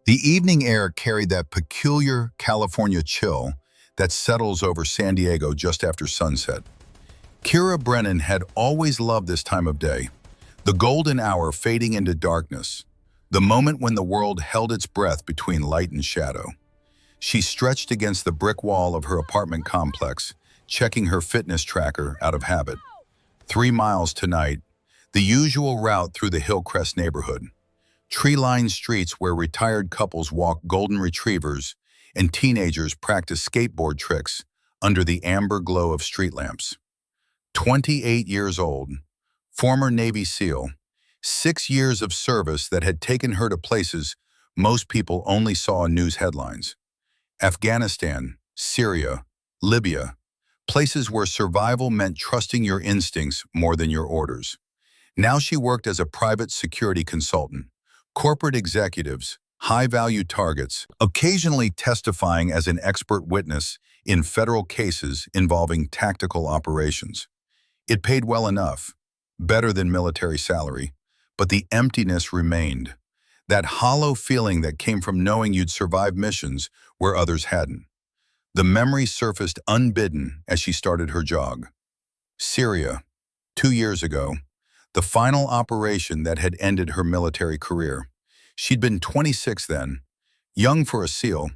The evening air carried that peculiar California chill that settles over San Diego just after sunset. Kira Brennan had always loved this time of day, the golden hour fading into darkness, the moment when the world held its breath between light and shadow. She stretched against the brick wall of her apartment complex, checking her fitness tracker out of habit. 3 miles tonight, the usual route through the Hillcrest neighborhood. Tree-lined streets where retired couples walk golden retrievers and teenagers practice skateboard tricks under the amber glow of street lamps. 28 years old, former Navy SEAL, 6 years of service that had taken her to places most people only saw in news headlines. Afghanistan, Syria, Libya, places where survival meant trusting your instincts more than your orders. Now she worked as a private security consultant, corporate executives, high-value targets, occasionally testifying as an expert witness in federal cases involving tactical operations. It paid well enough, better than military salary, but the emptiness remained. That hollow feeling that came from knowing you'd survive missions where others hadn't. The memory surfaced unbidden as she started her jog. Syria, 2 years ago, the final operation that had ended her military career. She'd been 26 then, young for a SEAL.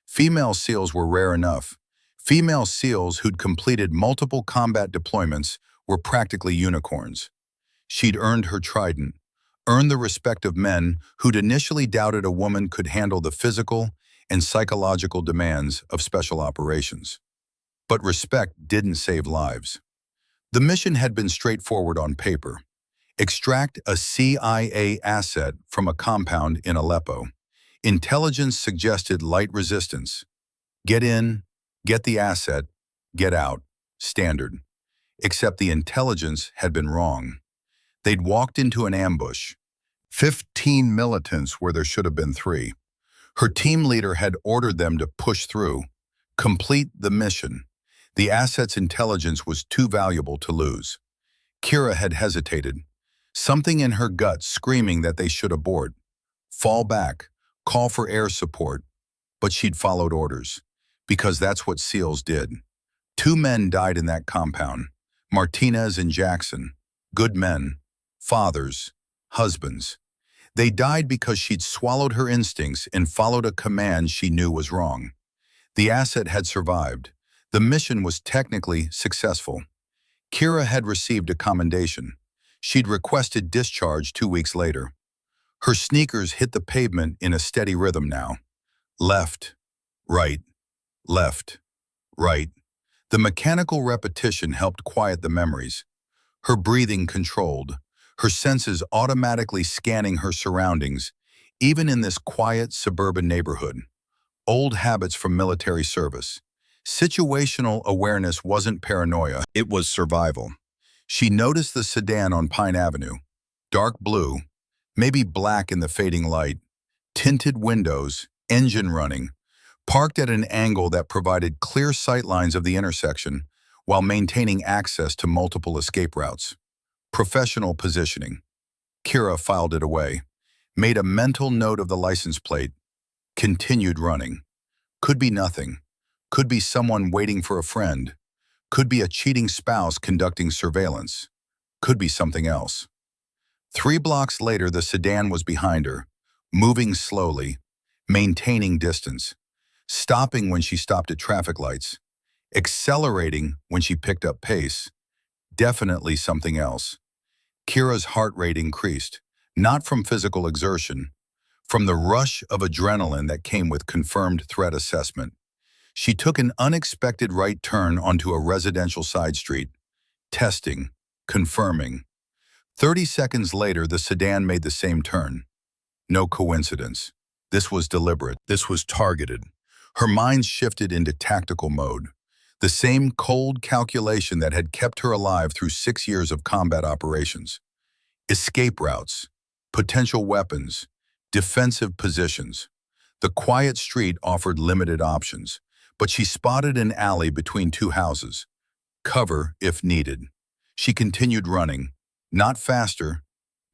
Female SEALs were rare enough. Female SEALs who'd completed multiple combat deployments were practically unicorns. She'd earned her trident, earned the respect of men who'd initially doubted a woman could handle the physical and psychological demands of special operations. But respect didn't save lives. The mission had been straightforward on paper. Extract a CIA asset from a compound in Aleppo. Intelligence suggested light resistance. Get in, get the asset, get out. Standard. Except the intelligence had been wrong. They'd walked into an ambush. 15 militants where there should have been 3. Her team leader had ordered them to push through, complete the mission. The asset's intelligence was too valuable to lose. Kira had hesitated, something in her gut screaming that they should abort, fall back, call for air support, but she'd followed orders, because that's what SEALs did. 2 men died in that compound, Martinez and Jackson, good men, fathers, husbands. They died because she'd swallowed her instincts and followed a command she knew was wrong. The asset had survived. The mission was technically successful. Kira had received a commendation. She'd requested discharge 2 weeks later. Her sneakers hit the pavement in a steady rhythm now. Left, right, left, right. The mechanical repetition helped quiet the memories. Her breathing controlled, her senses automatically scanning her surroundings, even in this quiet suburban neighborhood. Old habits from military service. Situational awareness wasn't paranoia, it was survival. She noticed the sedan on Pine Avenue, dark blue, maybe black in the fading light, tinted windows, engine running, parked at an angle that provided clear sightlines of the intersection while maintaining access to multiple escape routes. Professional positioning. Kira filed it away, made a mental note of the license plate, continued running. Could be nothing. Could be someone waiting for a friend. Could be a cheating spouse conducting surveillance. Could be something else. 3 blocks later, the sedan was behind her, moving slowly, maintaining distance, stopping when she stopped at traffic lights, accelerating when she picked up pace. Definitely something else. Kira's heart rate increased, not from physical exertion, from the rush of adrenaline that came with confirmed threat assessment. She took an unexpected right turn onto a residential side street, testing, confirming. 30 seconds later, the sedan made the same turn. No coincidence. This was deliberate. This was targeted. Her mind shifted into tactical mode. The same cold calculation that had kept her alive through 6 years of combat operations. Escape routes, potential weapons, defensive positions. The quiet street offered limited options, but she spotted an alley between 2 houses. Cover if needed. She continued running, not faster,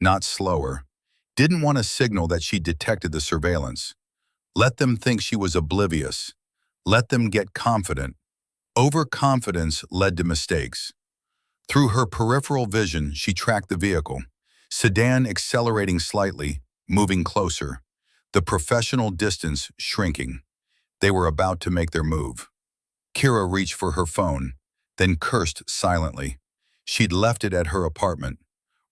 not slower. Didn't want to signal that she detected the surveillance. Let them think she was oblivious. Let them get confident. Overconfidence led to mistakes. Through her peripheral vision, she tracked the vehicle. Sedan accelerating slightly, moving closer. The professional distance shrinking. They were about to make their move. Kira reached for her phone, then cursed silently. She'd left it at her apartment.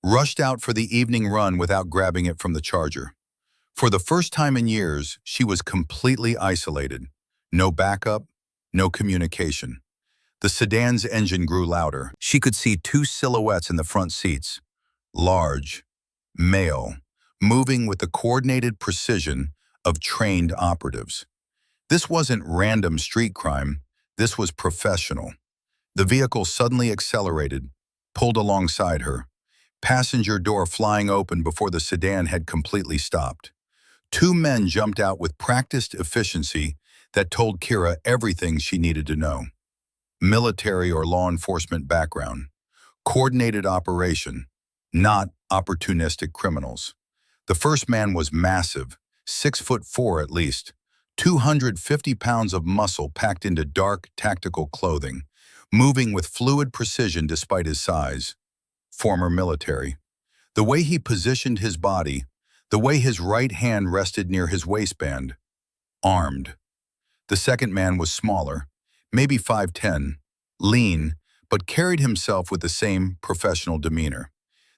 Rushed out for the evening run without grabbing it from the charger. For the first time in years, she was completely isolated. No backup, no communication. The sedan's engine grew louder. She could see two silhouettes in the front seats. Large, male, moving with the coordinated precision of trained operatives. This wasn't random street crime. This was professional. The vehicle suddenly accelerated, pulled alongside her. Passenger door flying open before the sedan had completely stopped. Two men jumped out with practiced efficiency that told Kira everything she needed to know. Military or law enforcement background. Coordinated operation, not opportunistic criminals. The first man was massive, 6'4" at least, 250 pounds of muscle packed into dark, tactical clothing, moving with fluid precision despite his size. Former military. The way he positioned his body, the way his right hand rested near his waistband. Armed. The second man was smaller, maybe 5'10", lean, but carried himself with the same professional demeanor.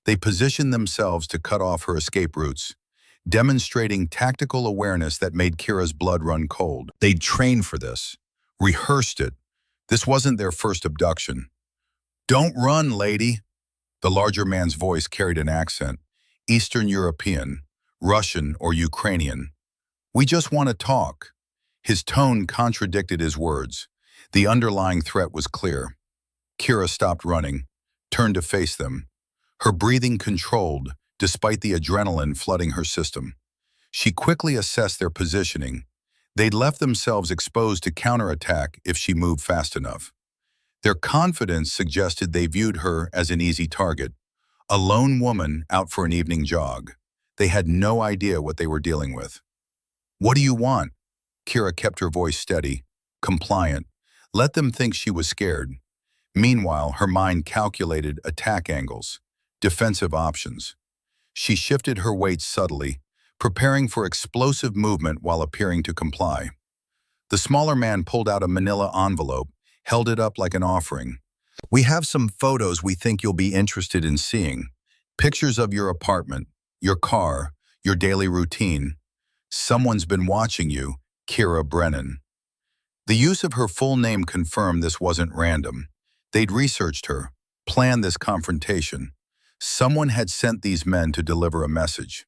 They positioned themselves to cut off her escape routes, demonstrating tactical awareness that made Kira's blood run cold. They'd trained for this, rehearsed it. This wasn't their first abduction. "Don't run, lady." The larger man's voice carried an accent, Eastern European, Russian, or Ukrainian. "We just want to talk." His tone contradicted his words. The underlying threat was clear. Kira stopped running, turned to face them. Her breathing controlled, despite the adrenaline flooding her system. She quickly assessed their positioning. They'd left themselves exposed to counterattack if she moved fast enough. Their confidence suggested they viewed her as an easy target, a lone woman out for an evening jog. They had no idea what they were dealing with. "What do you want?" Kira kept her voice steady, compliant. Let them think she was scared. Meanwhile, her mind calculated attack angles, defensive options. She shifted her weight subtly, preparing for explosive movement while appearing to comply. The smaller man pulled out a manila envelope, held it up like an offering. "We have some photos we think you'll be interested in seeing. Pictures of your apartment, your car, your daily routine. Someone's been watching you, Kira Brennan." The use of her full name confirmed this wasn't random. They'd researched her, planned this confrontation. Someone had sent these men to deliver a message.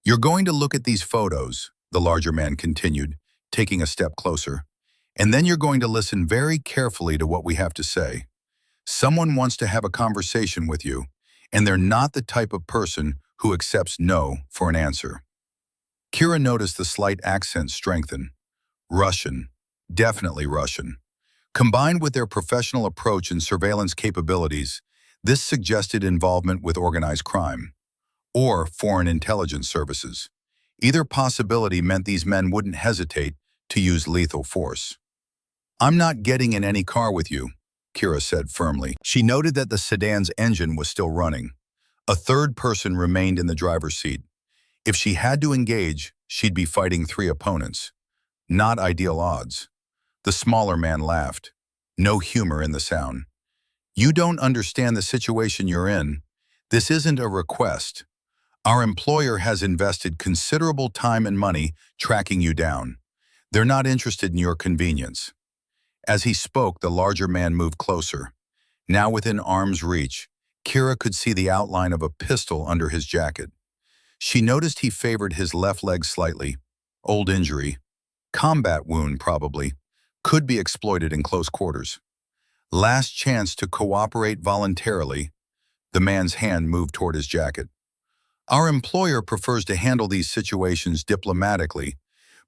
"You're going to look at these photos," the larger man continued, taking a step closer. "And then you're going to listen very carefully to what we have to say. Someone wants to have a conversation with you, and they're not the type of person who accepts no for an answer." Kira noticed the slight accent strengthen. Russian, definitely Russian. Combined with their professional approach and surveillance capabilities, this suggested involvement with organized crime or foreign intelligence services. Either possibility meant these men wouldn't hesitate to use lethal force. "I'm not getting in any car with you," Kira said firmly. She noted that the sedan's engine was still running. A third person remained in the driver's seat. If she had to engage, she'd be fighting three opponents. Not ideal odds. The smaller man laughed. No humor in the sound. "You don't understand the situation you're in. This isn't a request. Our employer has invested considerable time and money tracking you down. They're not interested in your convenience." As he spoke, the larger man moved closer. Now within arm's reach, Kira could see the outline of a pistol under his jacket. She noticed he favored his left leg slightly. Old injury. Combat wound, probably. Could be exploited in close quarters. Last chance to cooperate voluntarily. The man's hand moved toward his jacket. "Our employer prefers to handle these situations diplomatically,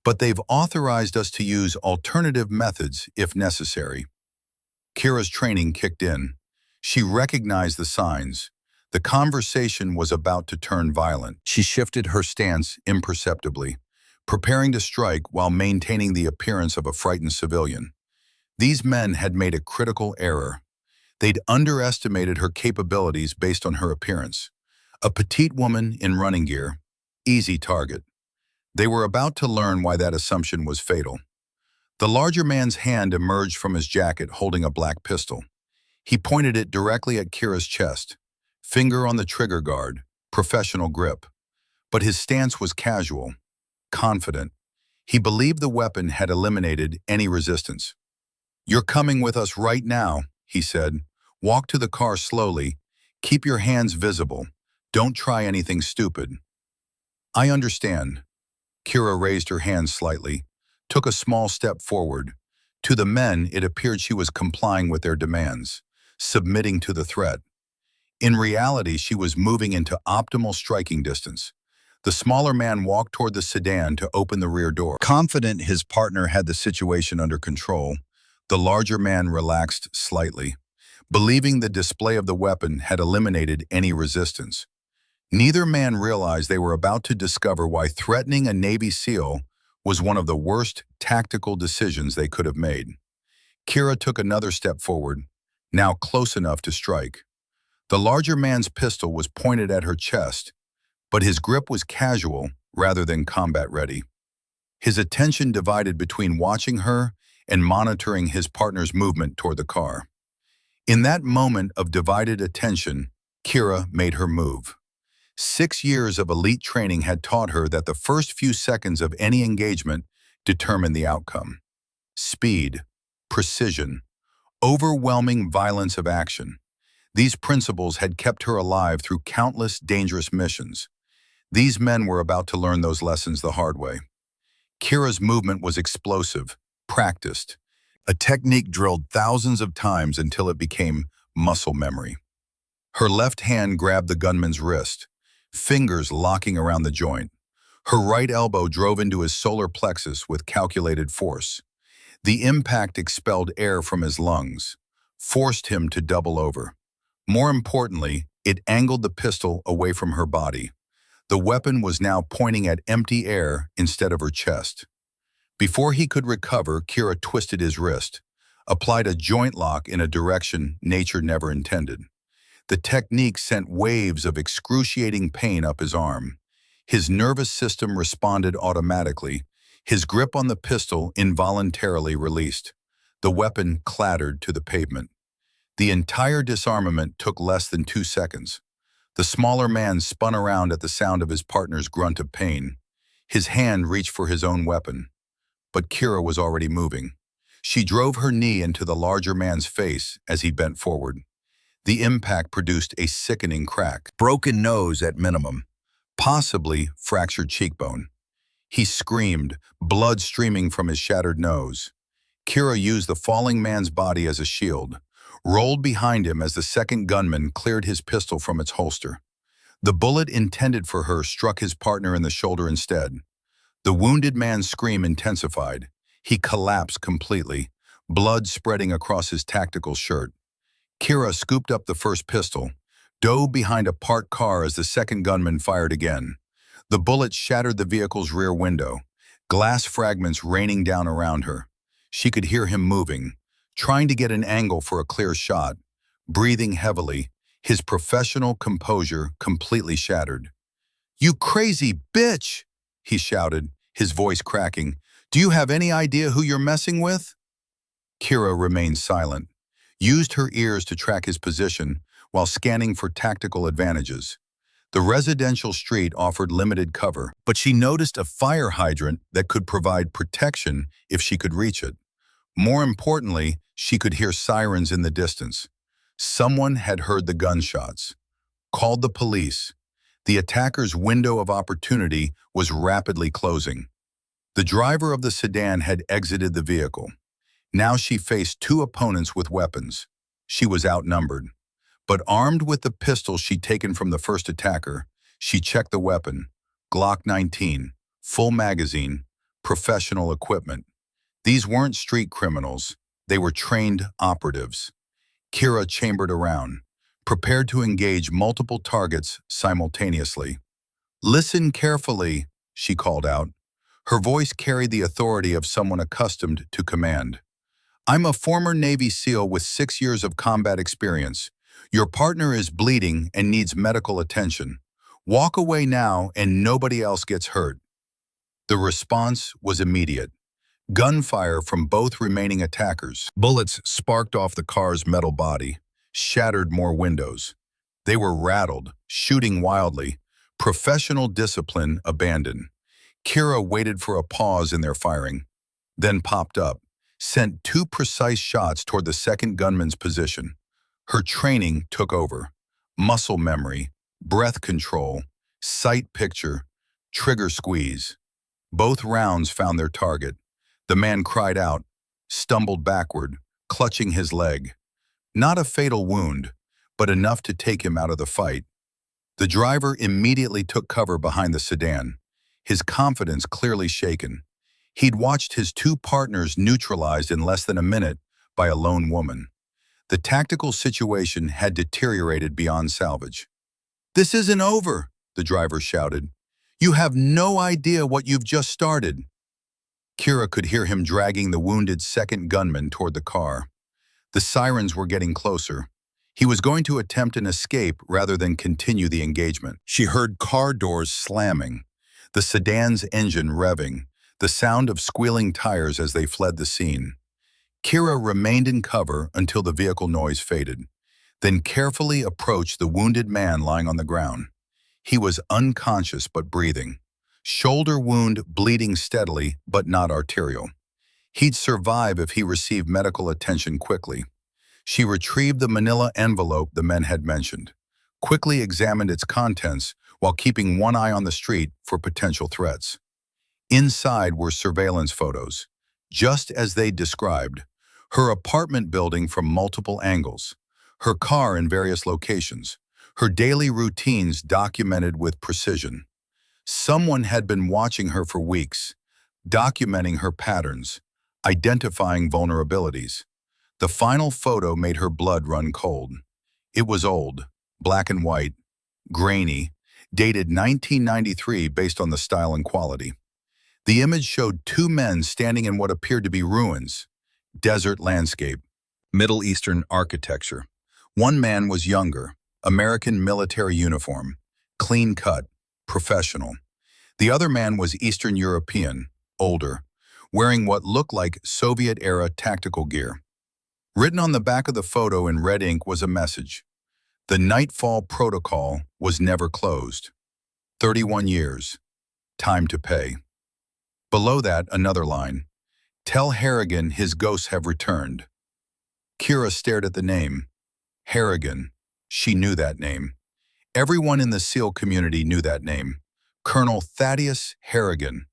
but they've authorized us to use alternative methods if necessary." Kira's training kicked in. She recognized the signs. The conversation was about to turn violent. She shifted her stance imperceptibly, preparing to strike while maintaining the appearance of a frightened civilian. These men had made a critical error. They'd underestimated her capabilities based on her appearance. A petite woman in running gear, easy target. They were about to learn why that assumption was fatal. The larger man's hand emerged from his jacket holding a black pistol. He pointed it directly at Kira's chest. Finger on the trigger guard, professional grip. But his stance was casual, confident. He believed the weapon had eliminated any resistance. "You're coming with us right now," he said. "Walk to the car slowly. Keep your hands visible. Don't try anything stupid." "I understand." Kira raised her hands slightly, took a small step forward. To the men, it appeared she was complying with their demands, submitting to the threat. In reality, she was moving into optimal striking distance. The smaller man walked toward the sedan to open the rear door. Confident his partner had the situation under control, the larger man relaxed slightly, believing the display of the weapon had eliminated any resistance. Neither man realized they were about to discover why threatening a Navy SEAL was one of the worst tactical decisions they could have made. Kira took another step forward, now close enough to strike. The larger man's pistol was pointed at her chest, but his grip was casual rather than combat-ready. His attention divided between watching her and monitoring his partner's movement toward the car. In that moment of divided attention, Kira made her move. 6 years of elite training had taught her that the first few seconds of any engagement determine the outcome. Speed, precision, overwhelming violence of action. These principles had kept her alive through countless dangerous missions. These men were about to learn those lessons the hard way. Kira's movement was explosive, practiced, a technique drilled thousands of times until it became muscle memory. Her left hand grabbed the gunman's wrist, fingers locking around the joint. Her right elbow drove into his solar plexus with calculated force. The impact expelled air from his lungs, forced him to double over. More importantly, it angled the pistol away from her body. The weapon was now pointing at empty air instead of her chest. Before he could recover, Kira twisted his wrist, applied a joint lock in a direction nature never intended. The technique sent waves of excruciating pain up his arm. His nervous system responded automatically. His grip on the pistol involuntarily released. The weapon clattered to the pavement. The entire disarmament took less than 2 seconds. The smaller man spun around at the sound of his partner's grunt of pain. His hand reached for his own weapon. But Kira was already moving. She drove her knee into the larger man's face as he bent forward. The impact produced a sickening crack. Broken nose at minimum. Possibly fractured cheekbone. He screamed, blood streaming from his shattered nose. Kira used the falling man's body as a shield, rolled behind him as the second gunman cleared his pistol from its holster. The bullet intended for her struck his partner in the shoulder instead. The wounded man's scream intensified. He collapsed completely, blood spreading across his tactical shirt. Kira scooped up the first pistol, dove behind a parked car as the second gunman fired again. The bullet shattered the vehicle's rear window, glass fragments raining down around her. She could hear him moving, trying to get an angle for a clear shot, breathing heavily, his professional composure completely shattered. "You crazy bitch!" he shouted, his voice cracking. "Do you have any idea who you're messing with?" Kira remained silent, used her ears to track his position while scanning for tactical advantages. The residential street offered limited cover, but she noticed a fire hydrant that could provide protection if she could reach it. More importantly, she could hear sirens in the distance. Someone had heard the gunshots, called the police. The attacker's window of opportunity was rapidly closing. The driver of the sedan had exited the vehicle. Now she faced 2 opponents with weapons. She was outnumbered. But armed with the pistol she'd taken from the first attacker, she checked the weapon. Glock 19, full magazine, professional equipment. These weren't street criminals. They were trained operatives. Kira chambered around, prepared to engage multiple targets simultaneously. "Listen carefully," she called out. Her voice carried the authority of someone accustomed to command. "I'm a former Navy SEAL with 6 years of combat experience. Your partner is bleeding and needs medical attention. Walk away now and nobody else gets hurt." The response was immediate. Gunfire from both remaining attackers. Bullets sparked off the car's metal body, shattered more windows. They were rattled, shooting wildly. Professional discipline abandoned. Kira waited for a pause in their firing, then popped up, sent 2 precise shots toward the second gunman's position. Her training took over. Muscle memory, breath control, sight picture, trigger squeeze. Both rounds found their target. The man cried out, stumbled backward, clutching his leg. Not a fatal wound, but enough to take him out of the fight. The driver immediately took cover behind the sedan, his confidence clearly shaken. He'd watched his 2 partners neutralized in less than a minute by a lone woman. The tactical situation had deteriorated beyond salvage. "This isn't over," the driver shouted. "You have no idea what you've just started." Kira could hear him dragging the wounded second gunman toward the car. The sirens were getting closer. He was going to attempt an escape rather than continue the engagement. She heard car doors slamming, the sedan's engine revving, the sound of squealing tires as they fled the scene. Kira remained in cover until the vehicle noise faded, then carefully approached the wounded man lying on the ground. He was unconscious but breathing. Shoulder wound bleeding steadily but not arterial. He'd survive if he received medical attention quickly. She retrieved the manila envelope the men had mentioned, quickly examined its contents while keeping one eye on the street for potential threats. Inside were surveillance photos, just as they described, her apartment building from multiple angles, her car in various locations, her daily routines documented with precision. Someone had been watching her for weeks, documenting her patterns, identifying vulnerabilities. The final photo made her blood run cold. It was old, black and white, grainy, dated 1993 based on the style and quality. The image showed 2 men standing in what appeared to be ruins, desert landscape, Middle Eastern architecture. One man was younger, American military uniform, clean cut, professional. The other man was Eastern European, older, wearing what looked like Soviet-era tactical gear. Written on the back of the photo in red ink was a message. The Nightfall Protocol was never closed. 31 years. Time to pay. Below that, another line. Tell Harrigan his ghosts have returned. Kira stared at the name. Harrigan. She knew that name. Everyone in the SEAL community knew that name. Colonel Thaddeus Harrigan.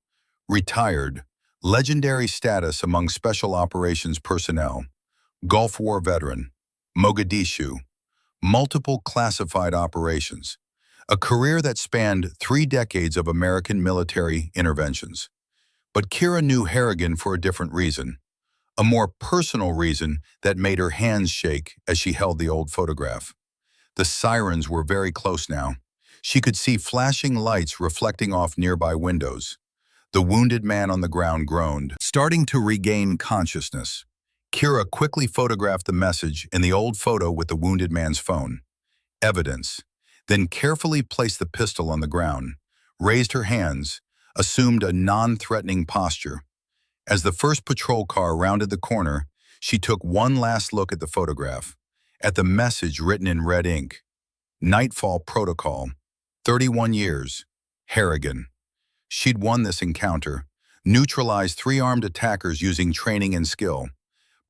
Retired. Legendary status among Special Operations personnel. Gulf War veteran. Mogadishu. Multiple classified operations. A career that spanned 3 decades of American military interventions. But Kira knew Harrigan for a different reason. A more personal reason that made her hands shake as she held the old photograph. The sirens were very close now. She could see flashing lights reflecting off nearby windows. The wounded man on the ground groaned, starting to regain consciousness. Kira quickly photographed the message in the old photo with the wounded man's phone. Evidence. Then carefully placed the pistol on the ground, raised her hands, assumed a non-threatening posture. As the first patrol car rounded the corner, she took one last look at the photograph, at the message written in red ink. Nightfall Protocol. 31 years. Harrigan. She'd won this encounter, neutralized 3 armed attackers using training and skill.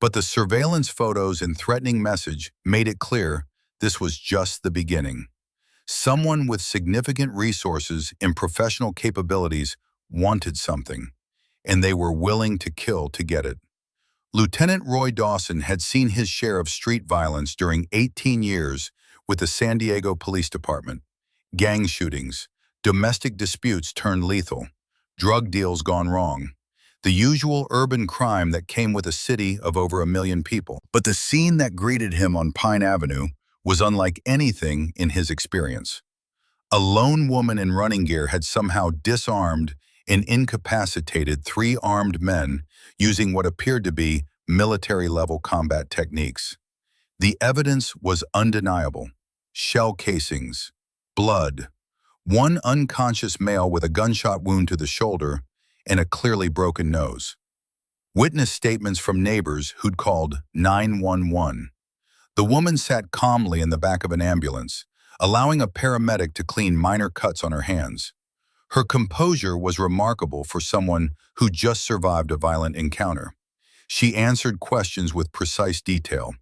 But the surveillance photos and threatening message made it clear this was just the beginning. Someone with significant resources and professional capabilities wanted something, and they were willing to kill to get it. Lieutenant Roy Dawson had seen his share of street violence during 18 years with the San Diego Police Department. Gang shootings, domestic disputes turned lethal, drug deals gone wrong. The usual urban crime that came with a city of over 1 million people. But the scene that greeted him on Pine Avenue was unlike anything in his experience. A lone woman in running gear had somehow disarmed and incapacitated 3 armed men using what appeared to be military-level combat techniques. The evidence was undeniable. Shell casings, blood, one unconscious male with a gunshot wound to the shoulder, and a clearly broken nose. Witness statements from neighbors who'd called 911. The woman sat calmly in the back of an ambulance, allowing a paramedic to clean minor cuts on her hands. Her composure was remarkable for someone who just survived a violent encounter. She answered questions with precise detail,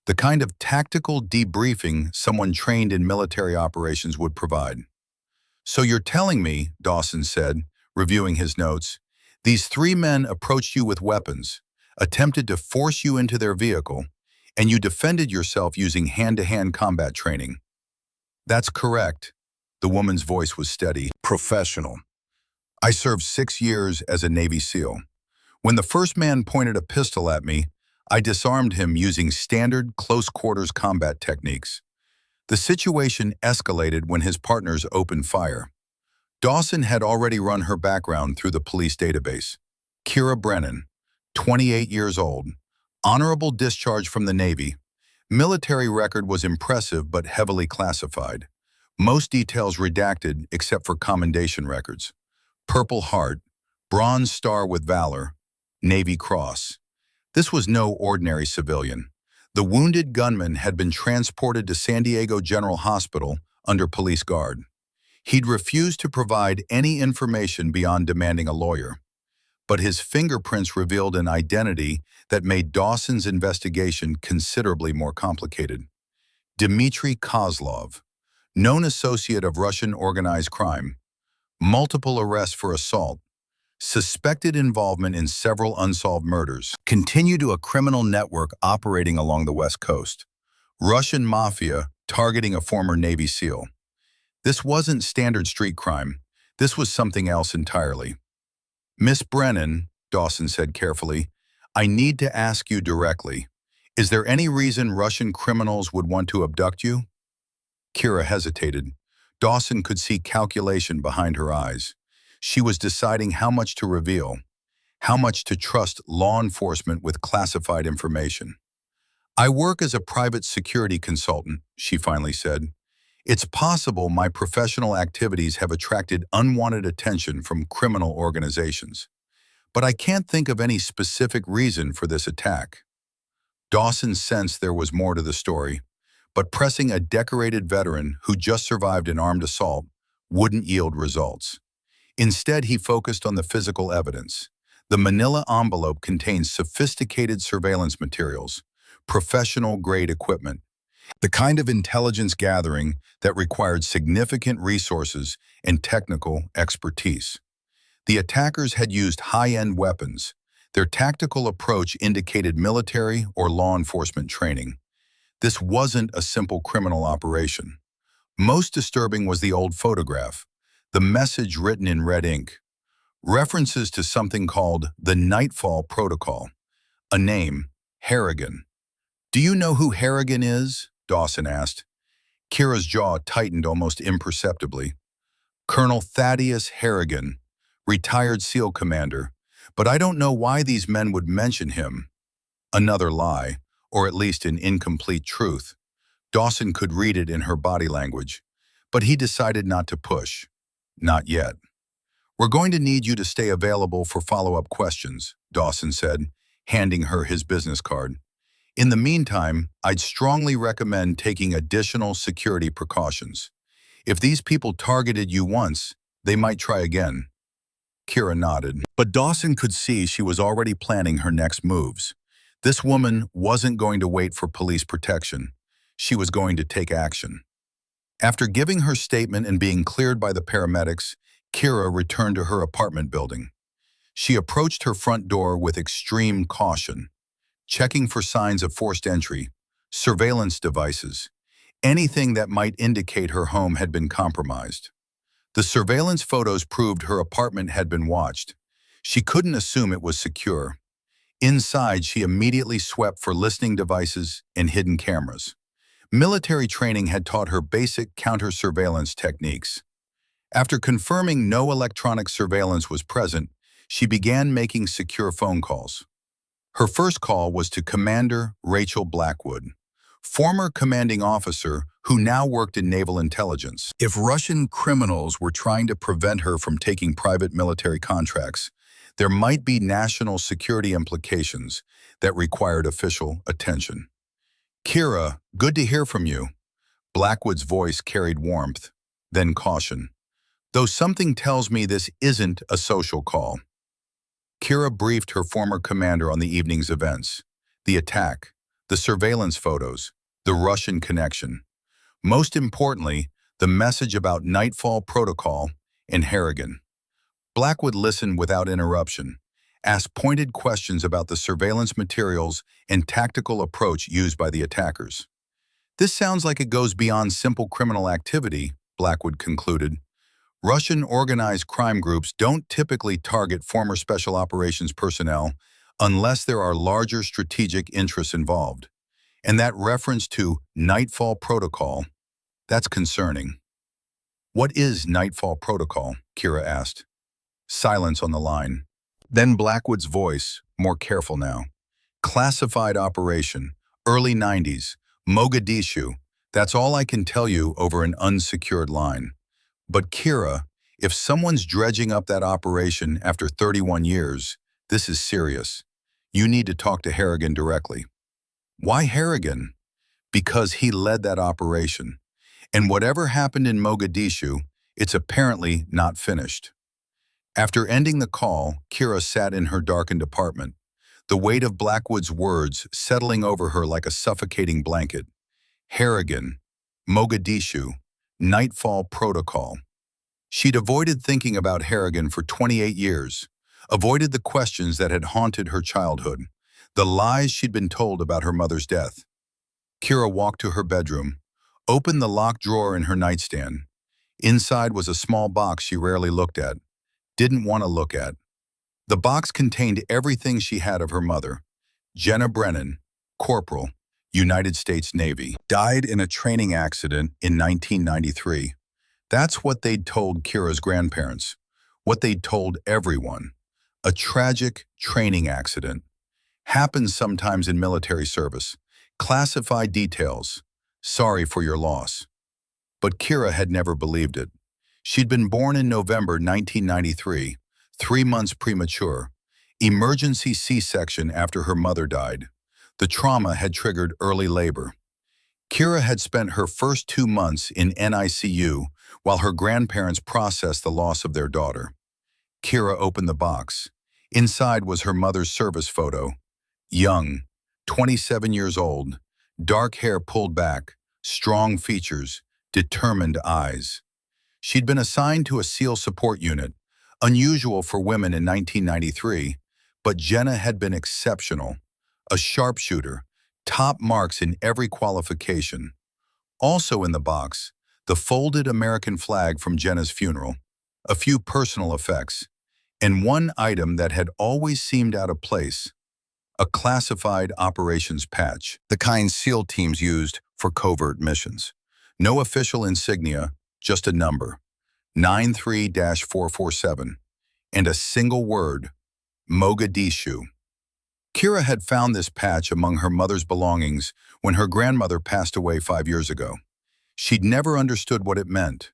the kind of tactical debriefing someone trained in military operations would provide. "So you're telling me," Dawson said, reviewing his notes, "these 3 men approached you with weapons, attempted to force you into their vehicle, and you defended yourself using hand-to-hand combat training." "That's correct." The woman's voice was steady, professional. "I served 6 years as a Navy SEAL. When the first man pointed a pistol at me, I disarmed him using standard close-quarters combat techniques. The situation escalated when his partners opened fire. Dawson had already run her background through the police database. Kira Brennan, 28 years old, honorable discharge from the Navy. Military record was impressive but heavily classified. Most details redacted except for commendation records. Purple Heart, Bronze Star with Valor, Navy Cross. This was no ordinary civilian. The wounded gunman had been transported to San Diego General Hospital under police guard. He'd refused to provide any information beyond demanding a lawyer. But his fingerprints revealed an identity that made Dawson's investigation considerably more complicated. Dmitry Kozlov, known associate of Russian organized crime, multiple arrests for assault, suspected involvement in several unsolved murders, continued to a criminal network operating along the West Coast. Russian mafia targeting a former Navy SEAL. This wasn't standard street crime. This was something else entirely. "Miss Brennan," Dawson said carefully, "I need to ask you directly. Is there any reason Russian criminals would want to abduct you?" Kira hesitated. Dawson could see calculation behind her eyes. She was deciding how much to reveal, how much to trust law enforcement with classified information. "I work as a private security consultant," she finally said. "It's possible my professional activities have attracted unwanted attention from criminal organizations. But I can't think of any specific reason for this attack." Dawson sensed there was more to the story, but pressing a decorated veteran who just survived an armed assault wouldn't yield results. Instead, he focused on the physical evidence. The manila envelope contains sophisticated surveillance materials, professional-grade equipment, the kind of intelligence gathering that required significant resources and technical expertise. The attackers had used high-end weapons. Their tactical approach indicated military or law enforcement training. This wasn't a simple criminal operation. Most disturbing was the old photograph, the message written in red ink. References to something called the Nightfall Protocol. A name, Harrigan. "Do you know who Harrigan is?" Dawson asked. Kira's jaw tightened almost imperceptibly. "Colonel Thaddeus Harrigan, retired SEAL commander, but I don't know why these men would mention him." Another lie, or at least an incomplete truth. Dawson could read it in her body language, but he decided not to push. "Not yet." "We're going to need you to stay available for follow-up questions," Dawson said, handing her his business card. "In the meantime, I'd strongly recommend taking additional security precautions. If these people targeted you once, they might try again." Kira nodded, but Dawson could see she was already planning her next moves. This woman wasn't going to wait for police protection. She was going to take action. After giving her statement and being cleared by the paramedics, Kira returned to her apartment building. She approached her front door with extreme caution, checking for signs of forced entry, surveillance devices, anything that might indicate her home had been compromised. The surveillance photos proved her apartment had been watched. She couldn't assume it was secure. Inside, she immediately swept for listening devices and hidden cameras. Military training had taught her basic counter-surveillance techniques. After confirming no electronic surveillance was present, she began making secure phone calls. Her first call was to Commander Rachel Blackwood, former commanding officer who now worked in naval intelligence. If Russian criminals were trying to prevent her from taking private military contracts, there might be national security implications that required official attention. "Kira, good to hear from you." Blackwood's voice carried warmth, then caution. "Though something tells me this isn't a social call." Kira briefed her former commander on the evening's events, the attack, the surveillance photos, the Russian connection. Most importantly, the message about Nightfall Protocol and Harrigan. Blackwood listened without interruption, asked pointed questions about the surveillance materials and tactical approach used by the attackers. "This sounds like it goes beyond simple criminal activity," Blackwood concluded. "Russian organized crime groups don't typically target former special operations personnel unless there are larger strategic interests involved. And that reference to Nightfall Protocol, that's concerning." "What is Nightfall Protocol?" Kira asked. Silence on the line. Then Blackwood's voice, more careful now. "Classified operation, early 90s, Mogadishu. That's all I can tell you over an unsecured line. But Kira, if someone's dredging up that operation after 31 years, this is serious. You need to talk to Harrigan directly." "Why Harrigan?" "Because he led that operation. And whatever happened in Mogadishu, it's apparently not finished." After ending the call, Kira sat in her darkened apartment, the weight of Blackwood's words settling over her like a suffocating blanket. Harrigan, Mogadishu, Nightfall Protocol. She'd avoided thinking about Harrigan for 28 years, avoided the questions that had haunted her childhood, the lies she'd been told about her mother's death. Kira walked to her bedroom, opened the locked drawer in her nightstand. Inside was a small box she rarely looked at, didn't want to look at. The box contained everything she had of her mother. Jenna Brennan, Corporal, United States Navy, died in a training accident in 1993. That's what they'd told Kira's grandparents, what they'd told everyone. A tragic training accident. Happens sometimes in military service. Classified details. Sorry for your loss. But Kira had never believed it. She'd been born in November 1993, 3 months premature. Emergency C-section after her mother died. The trauma had triggered early labor. Kira had spent her first 2 months in NICU while her grandparents processed the loss of their daughter. Kira opened the box. Inside was her mother's service photo. Young, 27 years old, dark hair pulled back, strong features, determined eyes. She'd been assigned to a SEAL support unit, unusual for women in 1993, but Jenna had been exceptional. A sharpshooter, top marks in every qualification. Also in the box, the folded American flag from Jenna's funeral, a few personal effects, and one item that had always seemed out of place, a classified operations patch, the kind SEAL teams used for covert missions. No official insignia, just a number, 93-447, and a single word, Mogadishu. Kira had found this patch among her mother's belongings when her grandmother passed away 5 years ago. She'd never understood what it meant,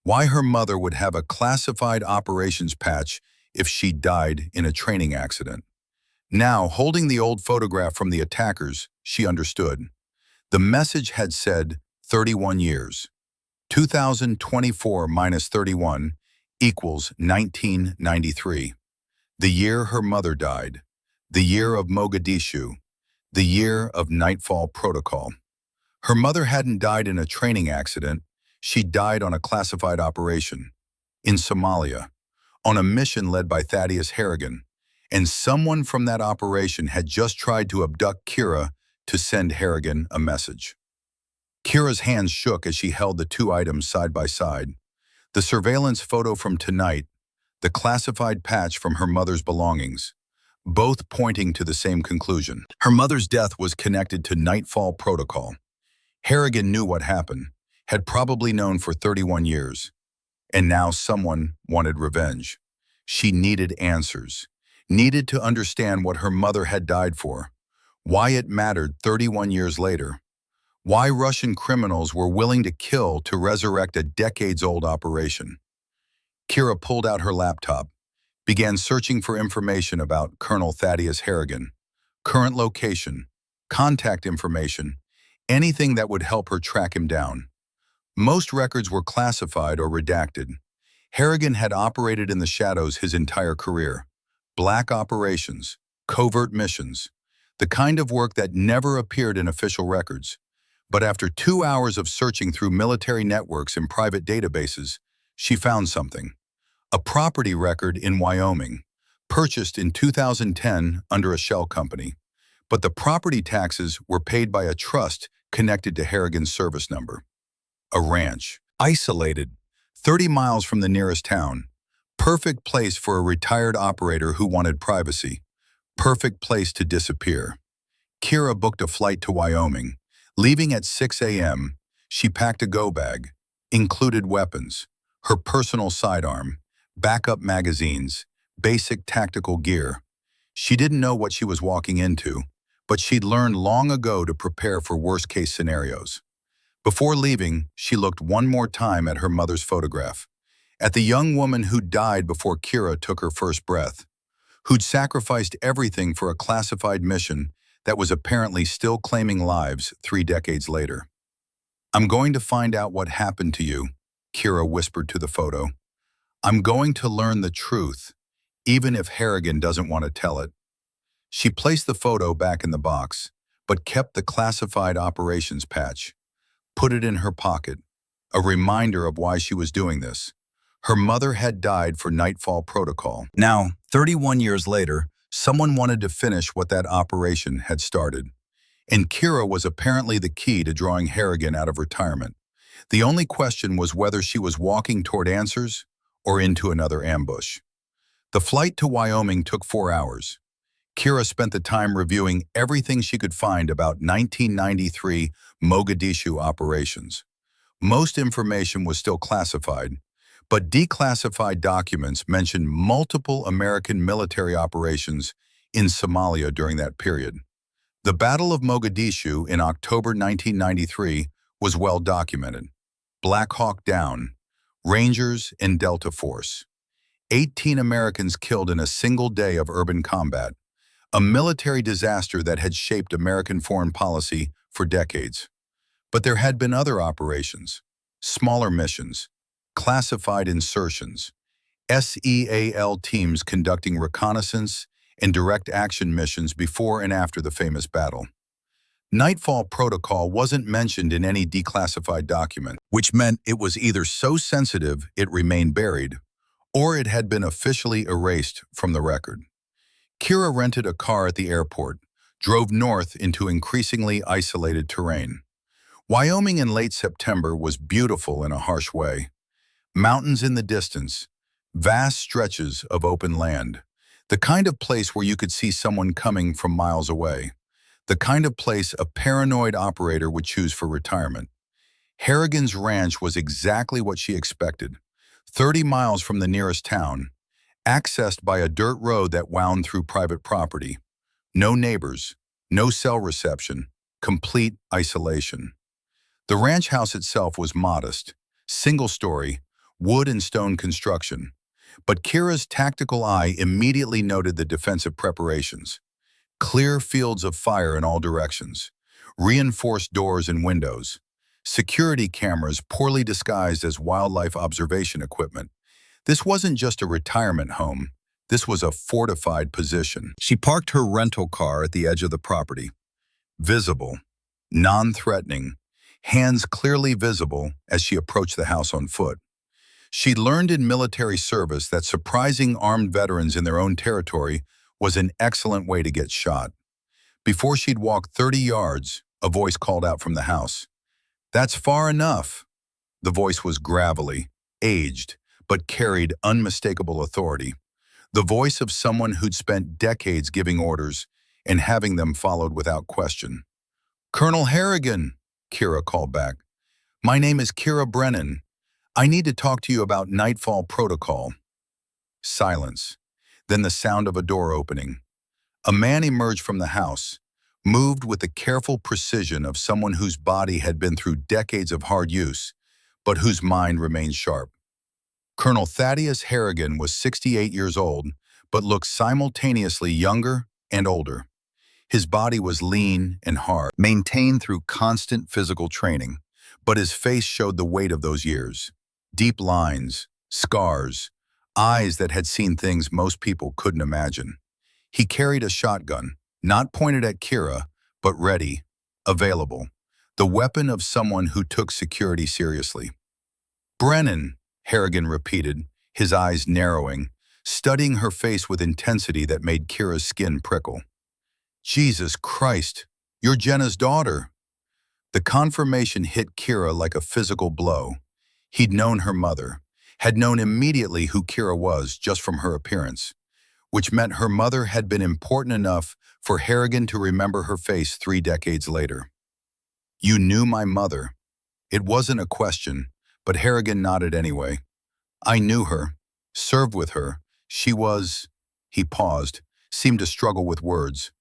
why her mother would have a classified operations patch if she died in a training accident. Now, holding the old photograph from the attackers, she understood. The message had said 31 years. 2024 minus 31 equals 1993. The year her mother died. The year of Mogadishu. The year of Nightfall Protocol. Her mother hadn't died in a training accident. She died on a classified operation. In Somalia. On a mission led by Thaddeus Harrigan. And someone from that operation had just tried to abduct Kira to send Harrigan a message. Kira's hands shook as she held the two items side by side. The surveillance photo from tonight, the classified patch from her mother's belongings, both pointing to the same conclusion. Her mother's death was connected to Nightfall Protocol. Harrigan knew what happened, had probably known for 31 years. And now someone wanted revenge. She needed answers, needed to understand what her mother had died for, why it mattered 31 years later, why Russian criminals were willing to kill to resurrect a decades-old operation. Kira pulled out her laptop, began searching for information about Colonel Thaddeus Harrigan, current location, contact information, anything that would help her track him down. Most records were classified or redacted. Harrigan had operated in the shadows his entire career. Black operations, covert missions, the kind of work that never appeared in official records. But after 2 hours of searching through military networks and private databases, she found something. A property record in Wyoming, purchased in 2010 under a shell company. But the property taxes were paid by a trust connected to Harrigan's service number. A ranch, isolated, 30 miles from the nearest town. Perfect place for a retired operator who wanted privacy. Perfect place to disappear. Kira booked a flight to Wyoming. Leaving at 6 a.m., she packed a go-bag, included weapons, her personal sidearm, backup magazines, basic tactical gear. She didn't know what she was walking into, but she'd learned long ago to prepare for worst-case scenarios. Before leaving, she looked one more time at her mother's photograph, at the young woman who died before Kira took her first breath, who'd sacrificed everything for a classified mission that was apparently still claiming lives 3 decades later. "I'm going to find out what happened to you," Kira whispered to the photo. "I'm going to learn the truth, even if Harrigan doesn't want to tell it." She placed the photo back in the box, but kept the classified operations patch, put it in her pocket, a reminder of why she was doing this. Her mother had died for Nightfall Protocol. Now, 31 years later, someone wanted to finish what that operation had started. And Kira was apparently the key to drawing Harrigan out of retirement. The only question was whether she was walking toward answers or into another ambush. The flight to Wyoming took 4 hours. Kira spent the time reviewing everything she could find about 1993 Mogadishu operations. Most information was still classified, but declassified documents mentioned multiple American military operations in Somalia during that period. The Battle of Mogadishu in October 1993 was well documented. Black Hawk Down, Rangers and Delta Force. 18 Americans killed in a single day of urban combat, a military disaster that had shaped American foreign policy for decades. But there had been other operations, smaller missions, classified insertions, SEAL teams conducting reconnaissance and direct action missions before and after the famous battle. Nightfall Protocol wasn't mentioned in any declassified document, which meant it was either so sensitive it remained buried, or it had been officially erased from the record. Kira rented a car at the airport, drove north into increasingly isolated terrain. Wyoming in late September was beautiful in a harsh way. Mountains in the distance, vast stretches of open land, the kind of place where you could see someone coming from miles away, the kind of place a paranoid operator would choose for retirement. Harrigan's ranch was exactly what she expected, 30 miles from the nearest town, accessed by a dirt road that wound through private property. No neighbors, no cell reception, complete isolation. The ranch house itself was modest, single-story, wood and stone construction. But Kira's tactical eye immediately noted the defensive preparations. Clear fields of fire in all directions, reinforced doors and windows, security cameras poorly disguised as wildlife observation equipment. This wasn't just a retirement home. This was a fortified position. She parked her rental car at the edge of the property. Visible, non-threatening, hands clearly visible as she approached the house on foot. She'd learned in military service that surprising armed veterans in their own territory was an excellent way to get shot. Before she'd walked 30 yards, a voice called out from the house. "That's far enough." The voice was gravelly, aged, but carried unmistakable authority. The voice of someone who'd spent decades giving orders and having them followed without question. "Colonel Harrigan," Kira called back. "My name is Kira Brennan. I need to talk to you about Nightfall Protocol. Silence. Then the sound of a door opening. A man emerged from the house, moved with the careful precision of someone whose body had been through decades of hard use, but whose mind remained sharp. Colonel Thaddeus Harrigan was 68 years old, but looked simultaneously younger and older. His body was lean and hard, maintained through constant physical training, but his face showed the weight of those years. Deep lines, scars, eyes that had seen things most people couldn't imagine. He carried a shotgun, not pointed at Kira, but ready, available, the weapon of someone who took security seriously. Brennan, Harrigan repeated, his eyes narrowing, studying her face with intensity that made Kira's skin prickle. Jesus Christ, you're Jenna's daughter. The confirmation hit Kira like a physical blow. He'd known her mother, had known immediately who Kira was just from her appearance, which meant her mother had been important enough for Harrigan to remember her face 3 decades later. You knew my mother. It wasn't a question, but Harrigan nodded anyway. I knew her, served with her. She was, he paused, seemed to struggle with words.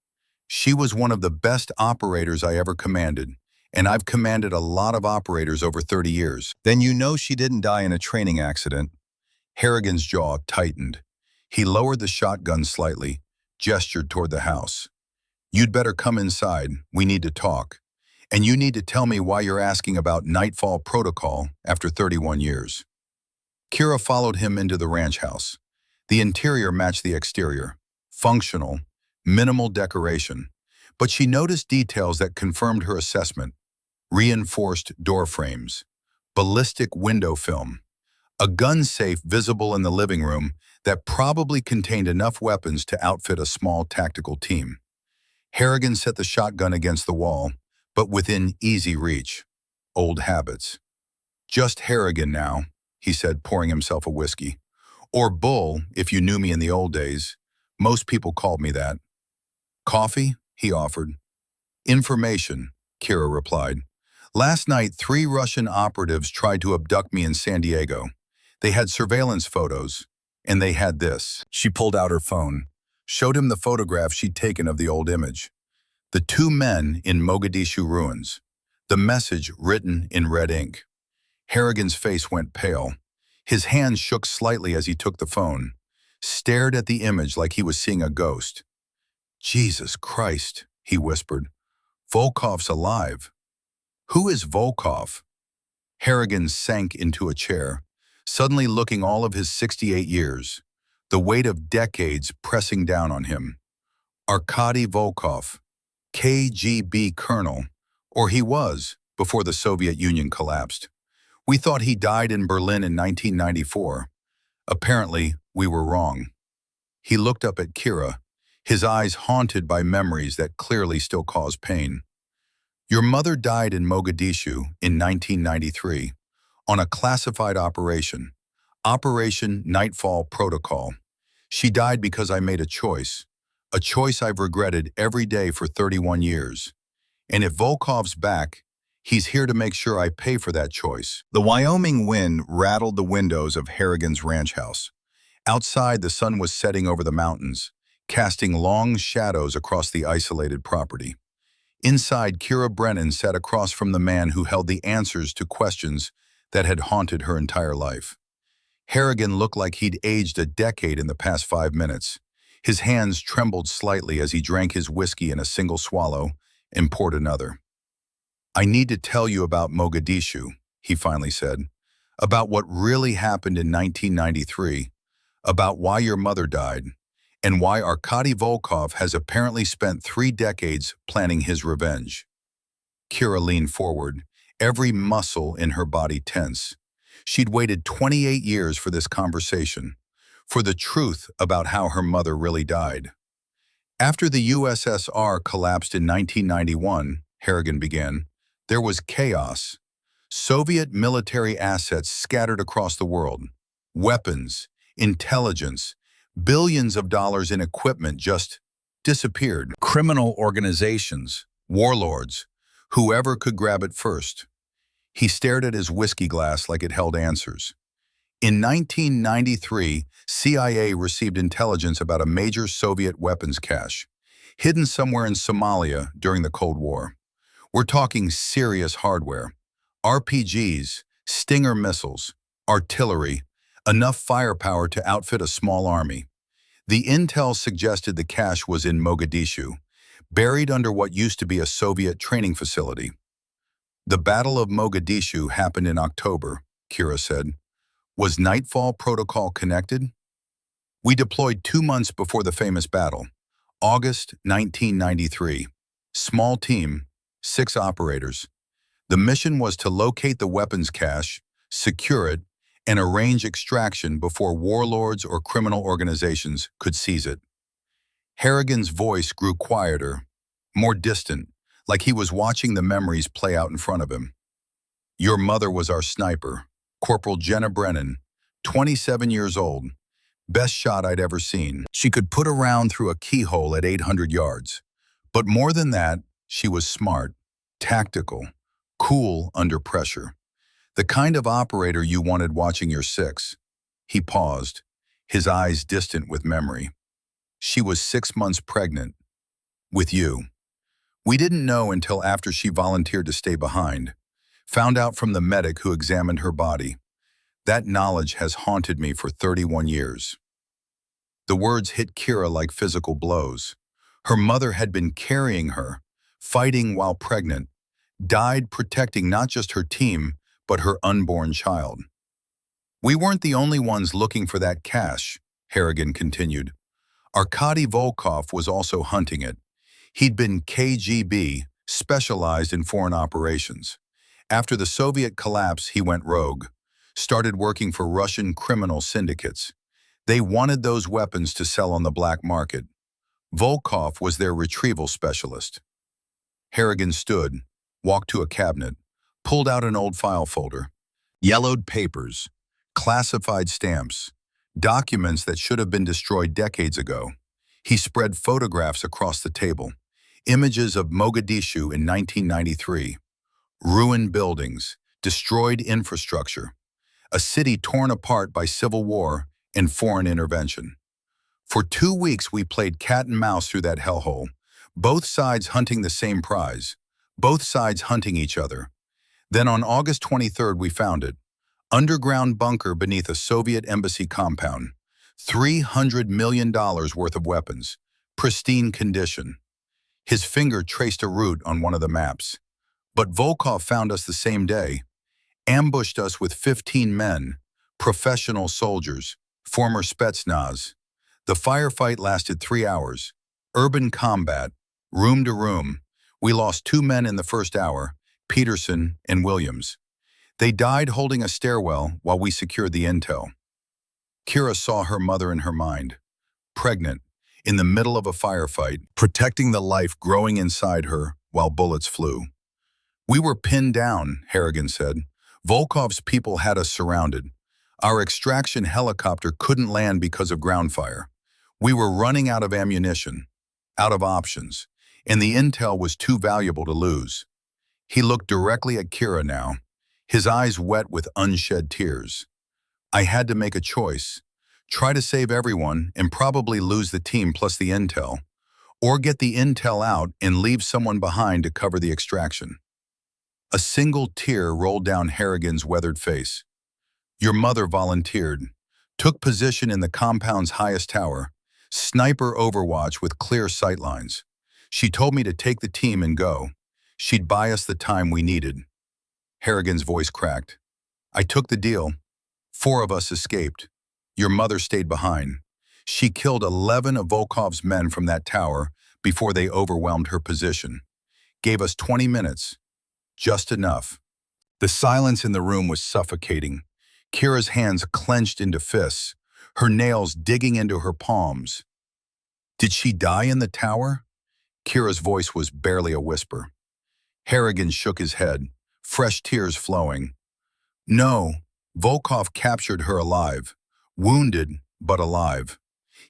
She was one of the best operators I ever commanded, and I've commanded a lot of operators over 30 years. Then you know she didn't die in a training accident. Harrigan's jaw tightened. He lowered the shotgun slightly, gestured toward the house. You'd better come inside. We need to talk. And you need to tell me why you're asking about Nightfall Protocol after 31 years. Kira followed him into the ranch house. The interior matched the exterior. Functional, minimal decoration. But she noticed details that confirmed her assessment. Reinforced door frames, ballistic window film, a gun safe visible in the living room that probably contained enough weapons to outfit a small tactical team. Harrigan set the shotgun against the wall, but within easy reach. Old habits. Just Harrigan now, he said, pouring himself a whiskey. Or Bull, if you knew me in the old days. Most people called me that. Coffee? He offered. Information, Kira replied. Last night, 3 Russian operatives tried to abduct me in San Diego. They had surveillance photos, and they had this. She pulled out her phone, showed him the photograph she'd taken of the old image. The 2 men in Mogadishu ruins. The message written in red ink. Harrigan's face went pale. His hands shook slightly as he took the phone, stared at the image like he was seeing a ghost. Jesus Christ, he whispered. Volkov's alive. Who is Volkov? Harrigan sank into a chair, suddenly looking all of his 68 years, the weight of decades pressing down on him. Arkady Volkov, KGB colonel, or he was, before the Soviet Union collapsed. We thought he died in Berlin in 1994. Apparently, we were wrong. He looked up at Kira, his eyes haunted by memories that clearly still cause pain. Your mother died in Mogadishu in 1993 on a classified operation, Operation Nightfall Protocol. She died because I made a choice I've regretted every day for 31 years. And if Volkov's back, he's here to make sure I pay for that choice. The Wyoming wind rattled the windows of Harrigan's ranch house. Outside, the sun was setting over the mountains, casting long shadows across the isolated property. Inside, Kira Brennan sat across from the man who held the answers to questions that had haunted her entire life. Harrigan looked like he'd aged a decade in the past 5 minutes. His hands trembled slightly as he drank his whiskey in a single swallow and poured another. I need to tell you about Mogadishu, he finally said, about what really happened in 1993, about why your mother died, and why Arkady Volkov has apparently spent 3 decades planning his revenge. Kira leaned forward, every muscle in her body tense. She'd waited 28 years for this conversation, for the truth about how her mother really died. After the USSR collapsed in 1991, Harrigan began, there was chaos. Soviet military assets scattered across the world. Weapons, intelligence, billions of dollars in equipment just disappeared. Criminal organizations, warlords, whoever could grab it first. He stared at his whiskey glass like it held answers. In 1993, CIA received intelligence about a major Soviet weapons cache, hidden somewhere in Somalia during the Cold War. We're talking serious hardware. RPGs, Stinger missiles, artillery, enough firepower to outfit a small army. The intel suggested the cache was in Mogadishu, buried under what used to be a Soviet training facility. The Battle of Mogadishu happened in October, Kira said. Was Nightfall Protocol connected? We deployed 2 months before the famous battle, August 1993. Small team, 6 operators. The mission was to locate the weapons cache, secure it, and arrange extraction before warlords or criminal organizations could seize it. Harrigan's voice grew quieter, more distant, like he was watching the memories play out in front of him. Your mother was our sniper, Corporal Jenna Brennan, 27 years old, best shot I'd ever seen. She could put a round through a keyhole at 800 yards. But more than that, she was smart, tactical, cool under pressure. The kind of operator you wanted watching your six. He paused, his eyes distant with memory. She was 6 months pregnant. With you. We didn't know until after she volunteered to stay behind. Found out from the medic who examined her body. That knowledge has haunted me for 31 years. The words hit Kira like physical blows. Her mother had been carrying her, fighting while pregnant, died protecting not just her team, but her unborn child. We weren't the only ones looking for that cache, Harrigan continued. Arkady Volkov was also hunting it. He'd been KGB, specialized in foreign operations. After the Soviet collapse, he went rogue, started working for Russian criminal syndicates. They wanted those weapons to sell on the black market. Volkov was their retrieval specialist. Harrigan stood, walked to a cabinet, pulled out an old file folder. Yellowed papers, classified stamps, documents that should have been destroyed decades ago. He spread photographs across the table, images of Mogadishu in 1993, ruined buildings, destroyed infrastructure, a city torn apart by civil war and foreign intervention. For 2 weeks we played cat and mouse through that hellhole, both sides hunting the same prize, both sides hunting each other. Then on August 23rd we found it, underground bunker beneath a Soviet embassy compound, $300 million worth of weapons, pristine condition. His finger traced a route on one of the maps. But Volkov found us the same day, ambushed us with 15 men, professional soldiers, former Spetsnaz. The firefight lasted 3 hours. Urban combat, room to room. We lost 2 men in the first hour, Peterson and Williams. They died holding a stairwell while we secured the intel. Kira saw her mother in her mind, pregnant, in the middle of a firefight, protecting the life growing inside her while bullets flew. We were pinned down, Harrigan said. Volkov's people had us surrounded. Our extraction helicopter couldn't land because of ground fire. We were running out of ammunition, out of options, and the intel was too valuable to lose. He looked directly at Kira now, his eyes wet with unshed tears. I had to make a choice. Try to save everyone and probably lose the team plus the intel, or get the intel out and leave someone behind to cover the extraction. A single tear rolled down Harrigan's weathered face. Your mother volunteered, took position in the compound's highest tower, sniper overwatch with clear sightlines. She told me to take the team and go. She'd buy us the time we needed. Harrigan's voice cracked. I took the deal. 4 of us escaped. Your mother stayed behind. She killed 11 of Volkov's men from that tower before they overwhelmed her position. Gave us 20 minutes. Just enough. The silence in the room was suffocating. Kira's hands clenched into fists, her nails digging into her palms. Did she die in the tower? Kira's voice was barely a whisper. Harrigan shook his head, fresh tears flowing. No, Volkov captured her alive, wounded but alive.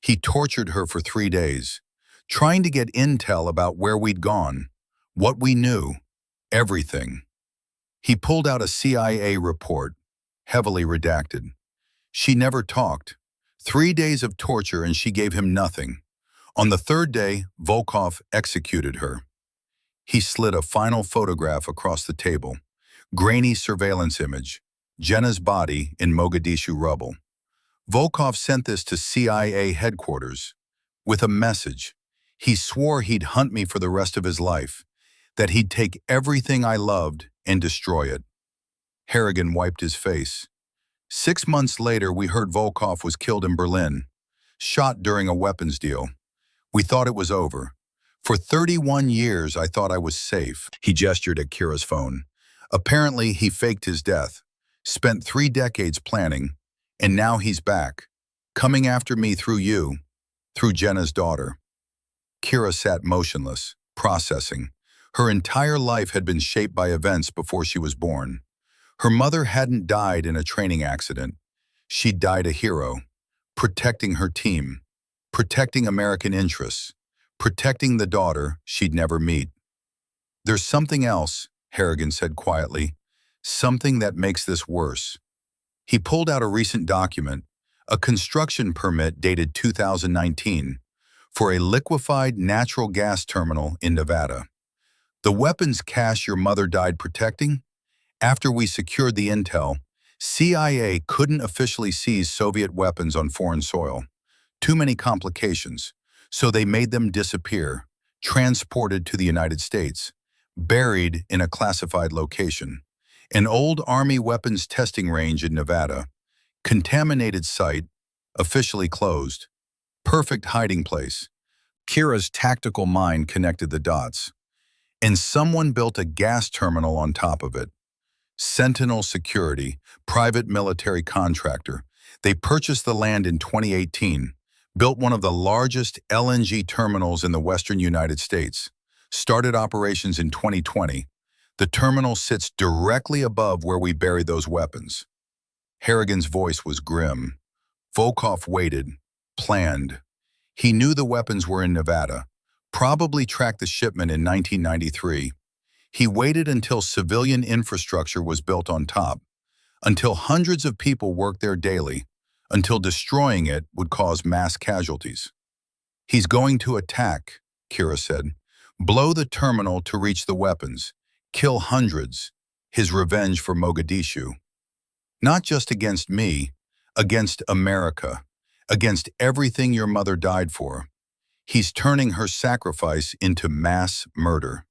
He tortured her for 3 days, trying to get intel about where we'd gone, what we knew. Everything. He pulled out a CIA report, heavily redacted. She never talked. 3 days of torture and she gave him nothing. On the third day, Volkov executed her. He slid a final photograph across the table. Grainy surveillance image. Jenna's body in Mogadishu rubble. Volkov sent this to CIA headquarters with a message. He swore he'd hunt me for the rest of his life, that he'd take everything I loved and destroy it. Harrigan wiped his face. 6 months later, we heard Volkov was killed in Berlin, shot during a weapons deal. We thought it was over. For 31 years, I thought I was safe. He gestured at Kira's phone. Apparently, he faked his death, spent 3 decades planning, and now he's back, coming after me through you, through Jenna's daughter. Kira sat motionless, processing. Her entire life had been shaped by events before she was born. Her mother hadn't died in a training accident. She'd died a hero, protecting her team, protecting American interests, protecting the daughter she'd never meet. There's something else, Harrigan said quietly, something that makes this worse. He pulled out a recent document, a construction permit dated 2019, for a liquefied natural gas terminal in Nevada. The weapons cache your mother died protecting? After we secured the intel, CIA couldn't officially seize Soviet weapons on foreign soil. Too many complications, so they made them disappear, transported to the United States, buried in a classified location. An old Army weapons testing range in Nevada, contaminated site, officially closed. Perfect hiding place. Kira's tactical mind connected the dots. And someone built a gas terminal on top of it. Sentinel Security, private military contractor. They purchased the land in 2018, built one of the largest LNG terminals in the western United States, started operations in 2020. The terminal sits directly above where we buried those weapons. Harrigan's voice was grim. Volkov waited, planned. He knew the weapons were in Nevada, probably tracked the shipment in 1993. He waited until civilian infrastructure was built on top, until hundreds of people worked there daily, until destroying it would cause mass casualties. He's going to attack, Kira said. Blow the terminal to reach the weapons, kill hundreds, his revenge for Mogadishu. Not just against me, against America, against everything your mother died for. He's turning her sacrifice into mass murder.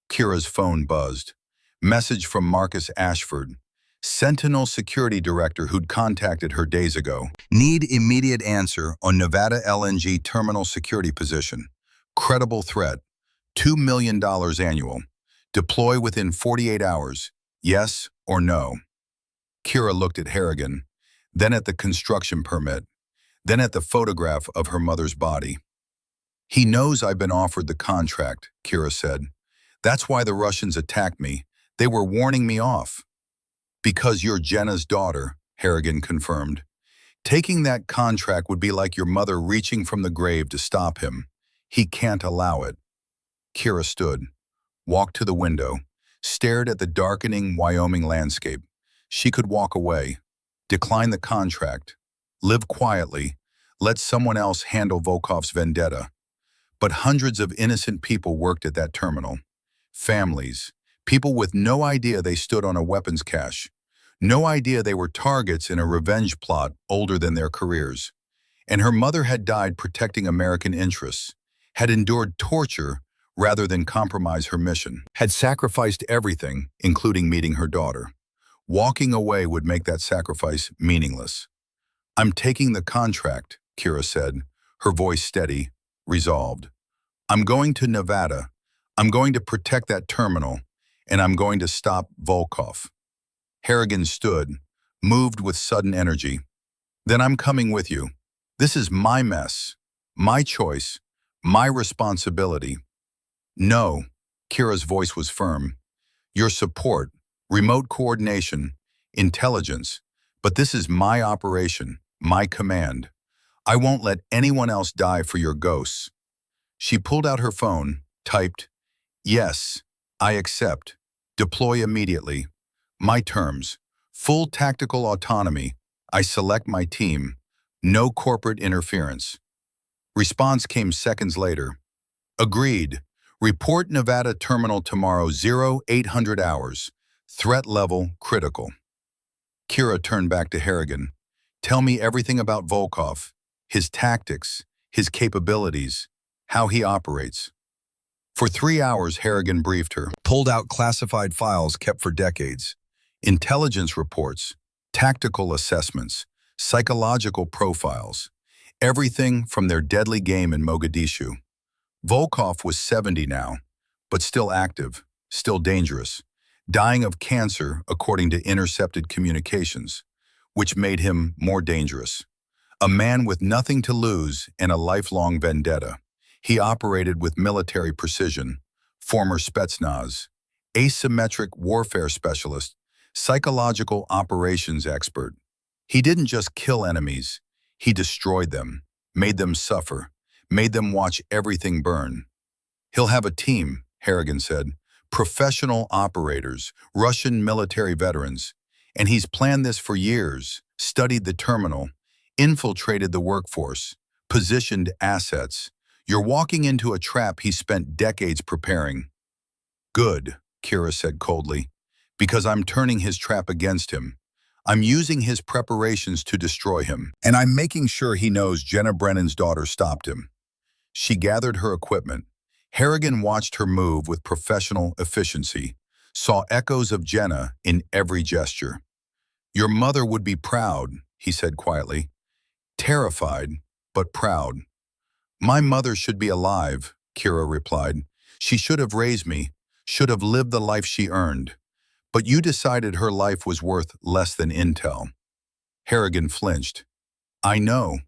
Kira's phone buzzed. Message from Marcus Ashford, Sentinel security director who'd contacted her days ago. Need immediate answer on Nevada LNG terminal security position. Credible threat. $2 million annual. Deploy within 48 hours. Yes or no? Kira looked at Harrigan, then at the construction permit, then at the photograph of her mother's body. He knows I've been offered the contract, Kira said. That's why the Russians attacked me. They were warning me off. Because you're Jenna's daughter, Harrigan confirmed. Taking that contract would be like your mother reaching from the grave to stop him. He can't allow it. Kira stood, walked to the window, stared at the darkening Wyoming landscape. She could walk away, decline the contract, live quietly, let someone else handle Volkov's vendetta. But hundreds of innocent people worked at that terminal. Families, people with no idea they stood on a weapons cache, no idea they were targets in a revenge plot older than their careers. And her mother had died protecting American interests, had endured torture rather than compromise her mission, had sacrificed everything, including meeting her daughter. Walking away would make that sacrifice meaningless. I'm taking the contract, Kira said, her voice steady, resolved. I'm going to Nevada. I'm going to protect that terminal, and I'm going to stop Volkov. Harrigan stood, moved with sudden energy. Then I'm coming with you. This is my mess, my choice, my responsibility. No, Kira's voice was firm. Your support, remote coordination, intelligence, but this is my operation, my command. I won't let anyone else die for your ghosts. She pulled out her phone, typed, Yes, I accept. Deploy immediately. My terms: full tactical autonomy. I select my team. No corporate interference. Response came seconds later. Agreed. Report Nevada terminal tomorrow 0800 hours. Threat level critical. Kira turned back to Harrigan. Tell me everything about Volkov, his tactics, his capabilities, how he operates. For 3 hours, Harrigan briefed her, pulled out classified files kept for decades, intelligence reports, tactical assessments, psychological profiles, everything from their deadly game in Mogadishu. Volkov was 70 now, but still active, still dangerous, dying of cancer according to intercepted communications, which made him more dangerous. A man with nothing to lose and a lifelong vendetta. He operated with military precision, former Spetsnaz, asymmetric warfare specialist, psychological operations expert. He didn't just kill enemies, he destroyed them, made them suffer, made them watch everything burn. He'll have a team, Harrigan said, professional operators, Russian military veterans, and he's planned this for years, studied the terminal, infiltrated the workforce, positioned assets. You're walking into a trap he spent decades preparing. Good, Kira said coldly, because I'm turning his trap against him. I'm using his preparations to destroy him, and I'm making sure he knows Jenna Brennan's daughter stopped him. She gathered her equipment. Harrigan watched her move with professional efficiency, saw echoes of Jenna in every gesture. Your mother would be proud, he said quietly. Terrified, but proud. My mother should be alive, Kira replied. She should have raised me, should have lived the life she earned. But you decided her life was worth less than intel. Harrigan flinched. I know.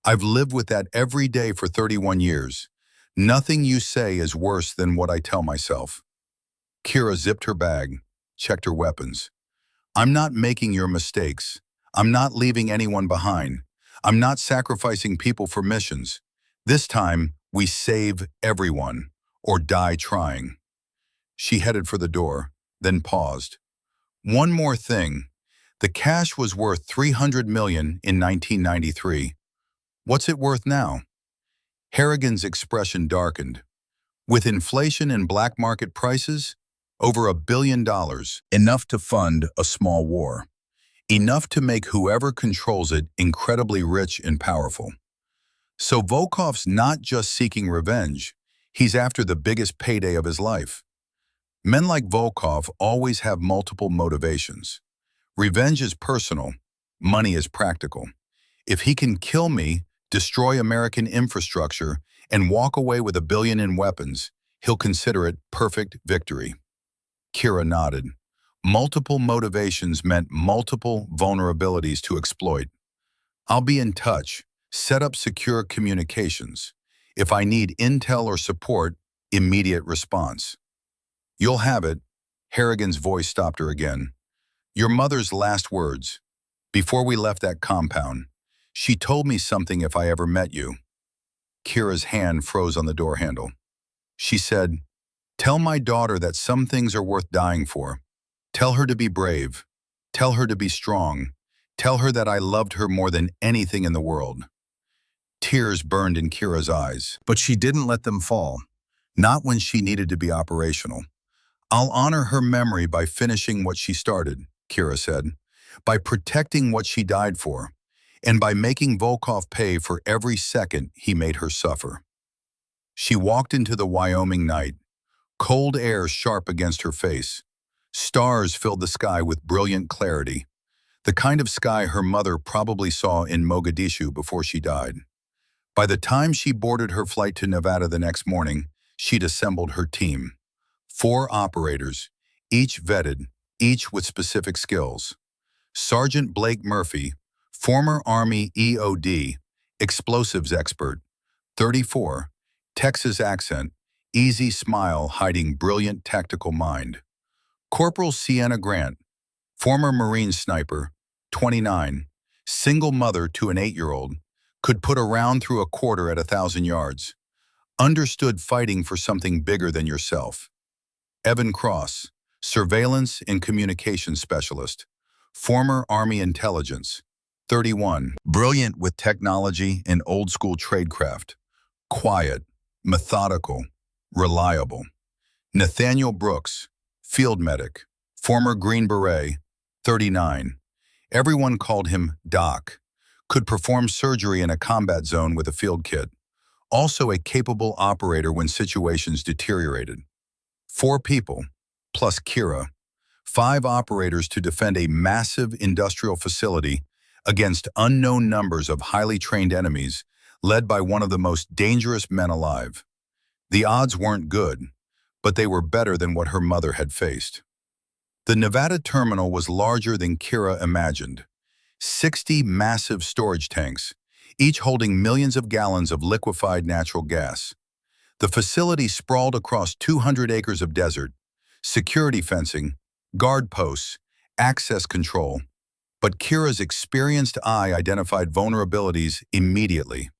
I've lived with that every day for 31 years. Nothing you say is worse than what I tell myself. Kira zipped her bag, checked her weapons. I'm not making your mistakes. I'm not leaving anyone behind. I'm not sacrificing people for missions. This time, we save everyone, or die trying. She headed for the door, then paused. One more thing. The cash was worth $300 million in 1993. What's it worth now? Harrigan's expression darkened. With inflation and black market prices, over $1 billion, enough to fund a small war. Enough to make whoever controls it incredibly rich and powerful. So Volkov's not just seeking revenge, he's after the biggest payday of his life. Men like Volkov always have multiple motivations. Revenge is personal, money is practical. If he can kill me, destroy American infrastructure, and walk away with $1 billion in weapons, he'll consider it perfect victory. Kira nodded. Multiple motivations meant multiple vulnerabilities to exploit. I'll be in touch. Set up secure communications. If I need intel or support, immediate response. You'll have it. Harrigan's voice stopped her again. Your mother's last words. Before we left that compound, she told me something if I ever met you. Kira's hand froze on the door handle. She said, tell my daughter that some things are worth dying for. Tell her to be brave. Tell her to be strong. Tell her that I loved her more than anything in the world. Tears burned in Kira's eyes, but she didn't let them fall. Not when she needed to be operational. I'll honor her memory by finishing what she started, Kira said, by protecting what she died for, and by making Volkov pay for every second he made her suffer. She walked into the Wyoming night, cold air sharp against her face. Stars filled the sky with brilliant clarity, the kind of sky her mother probably saw in Mogadishu before she died. By the time she boarded her flight to Nevada the next morning, she'd assembled her team. 4 operators, each vetted, each with specific skills. Sergeant Blake Murphy, former Army EOD, explosives expert, 34, Texas accent, easy smile hiding brilliant tactical mind. Corporal Sienna Grant, former Marine sniper, 29, single mother to an 8-year-old, could put a round through a quarter at 1,000 yards. Understood fighting for something bigger than yourself. Evan Cross, Surveillance and Communications Specialist. Former Army Intelligence. 31. Brilliant with technology and old-school tradecraft. Quiet, methodical, reliable. Nathaniel Brooks. Field Medic. Former Green Beret. 39. Everyone called him Doc. Could perform surgery in a combat zone with a field kit. Also a capable operator when situations deteriorated. 4 people, plus Kira. 5 operators to defend a massive industrial facility against unknown numbers of highly trained enemies, led by one of the most dangerous men alive. The odds weren't good, but they were better than what her mother had faced. The Nevada terminal was larger than Kira imagined. 60 massive storage tanks, each holding millions of gallons of liquefied natural gas. The facility sprawled across 200 acres of desert, security fencing, guard posts, access control. But Kira's experienced eye identified vulnerabilities immediately.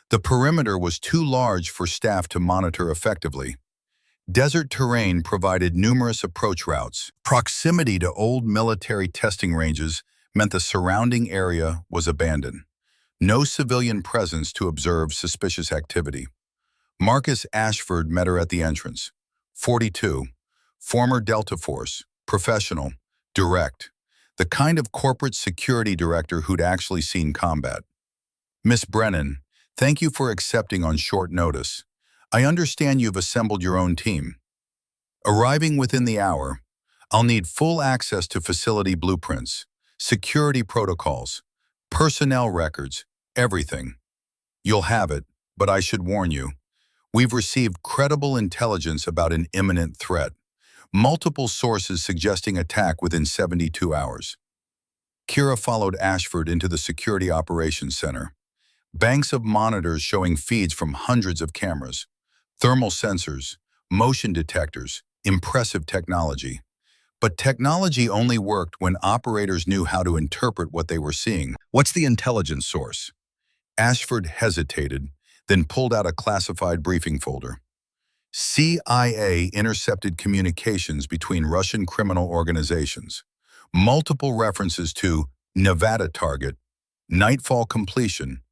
The perimeter was too large for staff to monitor effectively. Desert terrain provided numerous approach routes. Proximity to old military testing ranges meant the surrounding area was abandoned. No civilian presence to observe suspicious activity. Marcus Ashford met her at the entrance. 42. Former Delta Force. Professional. Direct. The kind of corporate security director who'd actually seen combat. Miss Brennan, thank you for accepting on short notice. I understand you've assembled your own team. Arriving within the hour, I'll need full access to facility blueprints, security protocols, personnel records, everything. You'll have it, but I should warn you. We've received credible intelligence about an imminent threat. Multiple sources suggesting attack within 72 hours. Kira followed Ashford into the Security Operations Center. Banks of monitors showing feeds from hundreds of cameras. Thermal sensors, motion detectors, impressive technology. But technology only worked when operators knew how to interpret what they were seeing. What's the intelligence source? Ashford hesitated, then pulled out a classified briefing folder. CIA intercepted communications between Russian criminal organizations. Multiple references to Nevada target, Nightfall completion,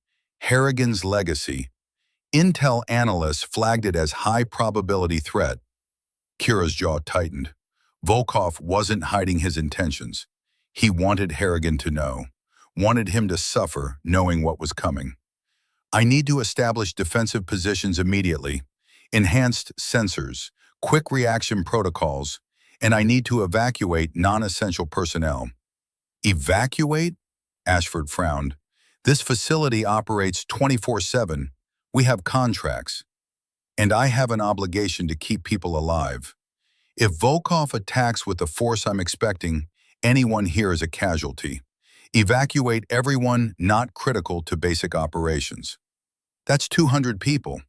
Harrigan's legacy. Intel analysts flagged it as high-probability threat. Kira's jaw tightened. Volkov wasn't hiding his intentions. He wanted Harrigan to know, wanted him to suffer knowing what was coming. I need to establish defensive positions immediately, enhanced sensors, quick reaction protocols, and I need to evacuate non-essential personnel. Evacuate? Ashford frowned. This facility operates 24/7. We have contracts, and I have an obligation to keep people alive. If Volkov attacks with the force I'm expecting, anyone here is a casualty. Evacuate everyone not critical to basic operations. That's 200 people.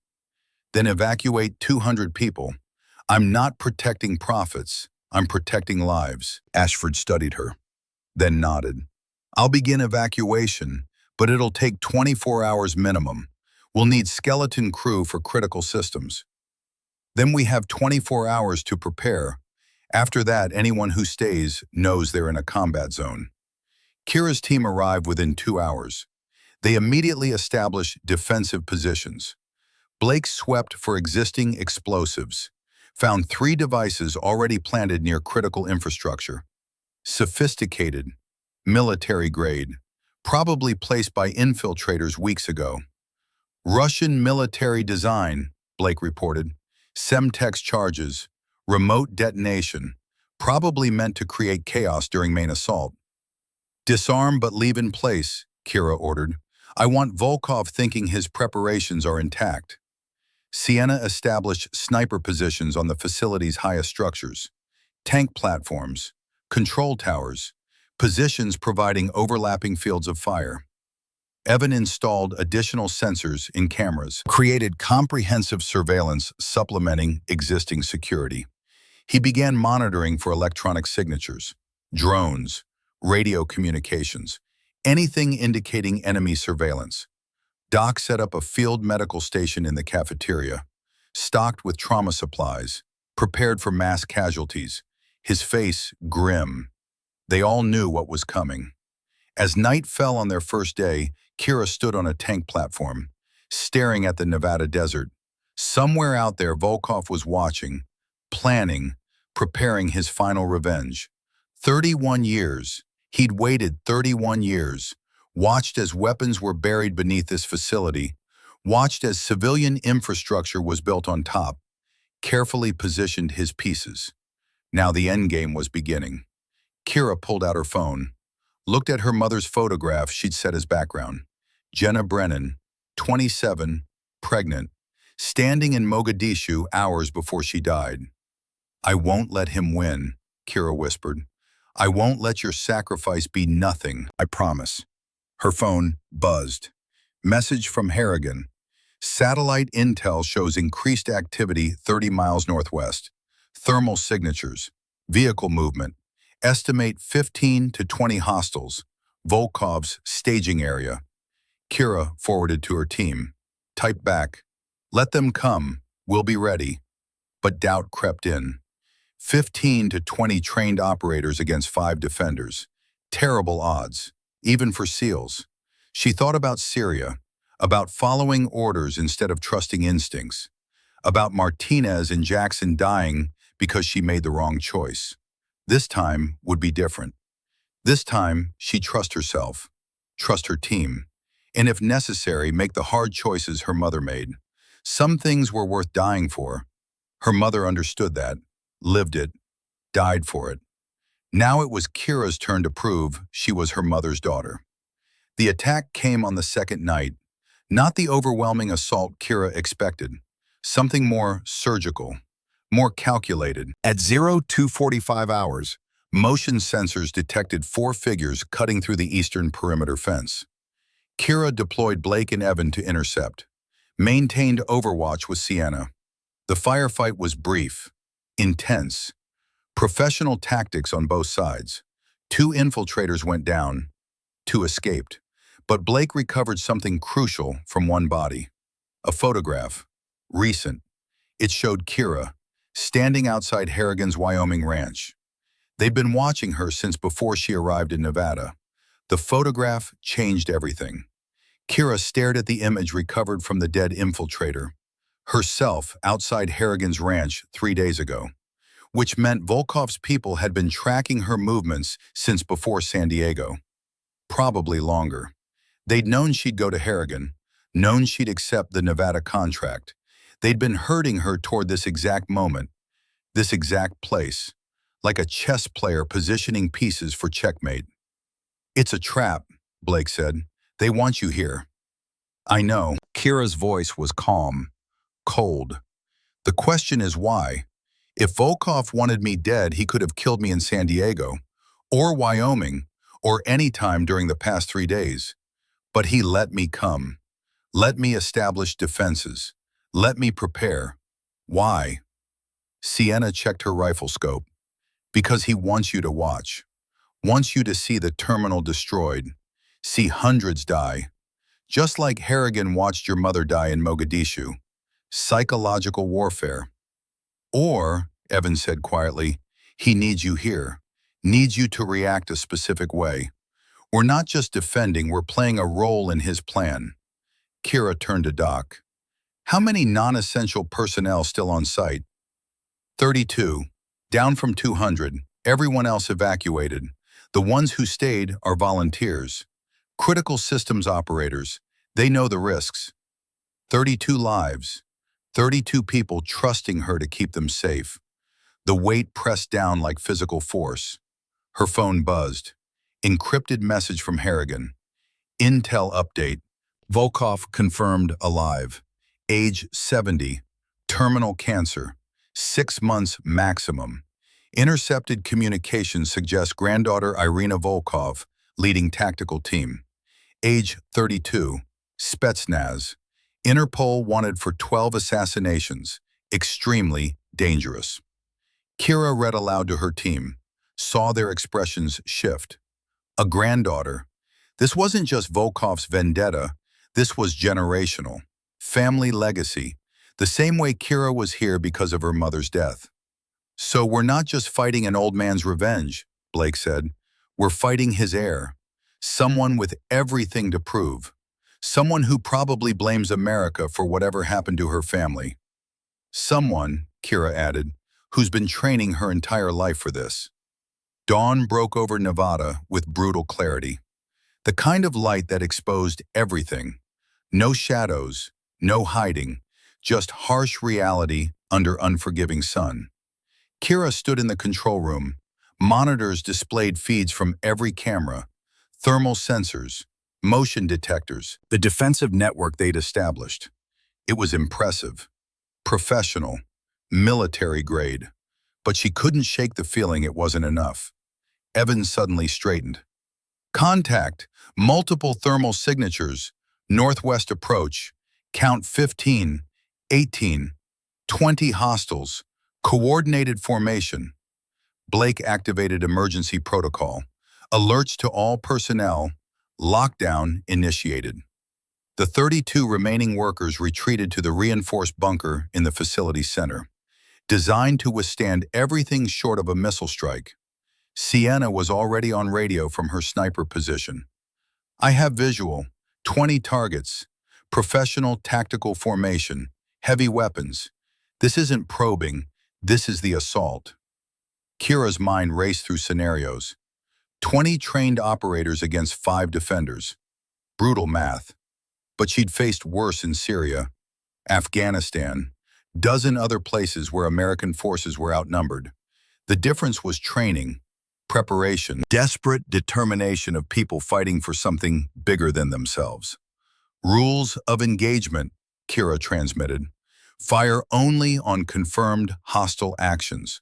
Then evacuate 200 people. I'm not protecting profits. I'm protecting lives. Ashford studied her, then nodded. I'll begin evacuation, but it'll take 24 hours minimum. We'll need skeleton crew for critical systems. Then we have 24 hours to prepare. After that, anyone who stays knows they're in a combat zone. Kira's team arrived within 2 hours. They immediately established defensive positions. Blake swept for existing explosives, found 3 devices already planted near critical infrastructure. Sophisticated, military-grade, probably placed by infiltrators weeks ago. Russian military design, Blake reported. Semtex charges, remote detonation, probably meant to create chaos during main assault. Disarm but leave in place, Kira ordered. I want Volkov thinking his preparations are intact. Sienna established sniper positions on the facility's highest structures, tank platforms, control towers, positions providing overlapping fields of fire. Evan installed additional sensors in cameras, created comprehensive surveillance supplementing existing security. He began monitoring for electronic signatures, drones, radio communications, anything indicating enemy surveillance. Doc set up a field medical station in the cafeteria, stocked with trauma supplies, prepared for mass casualties. his face grim. They all knew what was coming. As night fell on their first day, Kira stood on a tank platform, staring at the Nevada desert. Somewhere out there, Volkov was watching, planning, preparing his final revenge. 31 years. He'd waited 31 years, watched as weapons were buried beneath this facility, watched as civilian infrastructure was built on top, carefully positioned his pieces. Now the endgame was beginning. Kira pulled out her phone, looked at her mother's photograph she'd set as background. Jenna Brennan, 27, pregnant, standing in Mogadishu hours before she died. "I won't let him win," Kira whispered. "I won't let your sacrifice be nothing, I promise." Her phone buzzed. Message from Harrigan. Satellite intel shows increased activity 30 miles northwest. Thermal signatures. Vehicle movement. Estimate 15 to 20 hostiles. Volkov's staging area. Kira forwarded to her team. Type back. "Let them come. We'll be ready." But doubt crept in. 15 to 20 trained operators against 5 defenders. Terrible odds, even for SEALs. She thought about Syria, about following orders instead of trusting instincts, about Martinez and Jackson dying because she made the wrong choice. This time would be different. This time, she'd trust herself, trust her team, and if necessary, make the hard choices her mother made. Some things were worth dying for. Her mother understood that, lived it, died for it. Now it was Kira's turn to prove she was her mother's daughter. The attack came on the second night, not the overwhelming assault Kira expected, something more surgical, more calculated. At 02:45 hours, motion sensors detected 4 figures cutting through the eastern perimeter fence. Kira deployed Blake and Evan to intercept, maintained overwatch with Sienna. The firefight was brief, intense, professional tactics on both sides. 2 infiltrators went down, 2 escaped, but Blake recovered something crucial from one body. A photograph, recent. It showed Kira, standing outside Harrigan's Wyoming ranch. They'd been watching her since before she arrived in Nevada. The photograph changed everything. Kira stared at the image recovered from the dead infiltrator, herself outside Harrigan's ranch 3 days ago, which meant Volkov's people had been tracking her movements since before San Diego. Probably longer. They'd known she'd go to Harrigan, known she'd accept the Nevada contract. They'd been herding her toward this exact moment, this exact place, like a chess player positioning pieces for checkmate. "It's a trap," Blake said. "They want you here." "I know." Kira's voice was calm, cold. "The question is why? If Volkov wanted me dead, he could have killed me in San Diego, or Wyoming, or any time during the past 3 days. But he let me come. Let me establish defenses. Let me prepare. Why?" Sienna checked her rifle scope. "Because he wants you to watch. Wants you to see the terminal destroyed. See hundreds die. Just like Harrigan watched your mother die in Mogadishu. Psychological warfare. Or," Evan said quietly, "he needs you here. Needs you to react a specific way. We're not just defending, we're playing a role in his plan." Kira turned to Doc. "How many non-essential personnel still on site?" 32. Down from 200. Everyone else evacuated. The ones who stayed are volunteers. Critical systems operators. They know the risks. 32 lives. 32 people trusting her to keep them safe. The weight pressed down like physical force. Her phone buzzed. Encrypted message from Harrigan. Intel update. Volkov confirmed alive. Age 70. Terminal cancer. 6 months maximum. Intercepted communications suggest granddaughter Irina Volkov, leading tactical team. Age 32. Spetsnaz. Interpol wanted for 12 assassinations. Extremely dangerous. Kira read aloud to her team, saw their expressions shift. A granddaughter. This wasn't just Volkov's vendetta, this was generational. Family legacy, the same way Kira was here because of her mother's death. So we're not just fighting an old man's revenge, Blake said. We're fighting his heir. Someone with everything to prove. Someone who probably blames America for whatever happened to her family. Someone, Kira added, who's been training her entire life for this. Dawn broke over Nevada with brutal clarity. The kind of light that exposed everything. No shadows, no hiding, just harsh reality under unforgiving sun. Kira stood in the control room. Monitors displayed feeds from every camera, thermal sensors, motion detectors, the defensive network they'd established. It was impressive, professional, military grade, but she couldn't shake the feeling it wasn't enough. Evans suddenly straightened. Contact, multiple thermal signatures, northwest approach, count 15, 18, 20 hostiles, coordinated formation. Blake activated emergency protocol. Alerts to all personnel, lockdown initiated. The 32 remaining workers retreated to the reinforced bunker in the facility center, designed to withstand everything short of a missile strike. Sienna was already on radio from her sniper position. I have visual, 20 targets, professional tactical formation, heavy weapons. This isn't probing, this is the assault. Kira's mind raced through scenarios. 20 trained operators against 5 defenders. Brutal math. But she'd faced worse in Syria, Afghanistan, dozen other places where American forces were outnumbered. The difference was training, preparation, desperate determination of people fighting for something bigger than themselves. Rules of engagement, Kira transmitted. Fire only on confirmed hostile actions.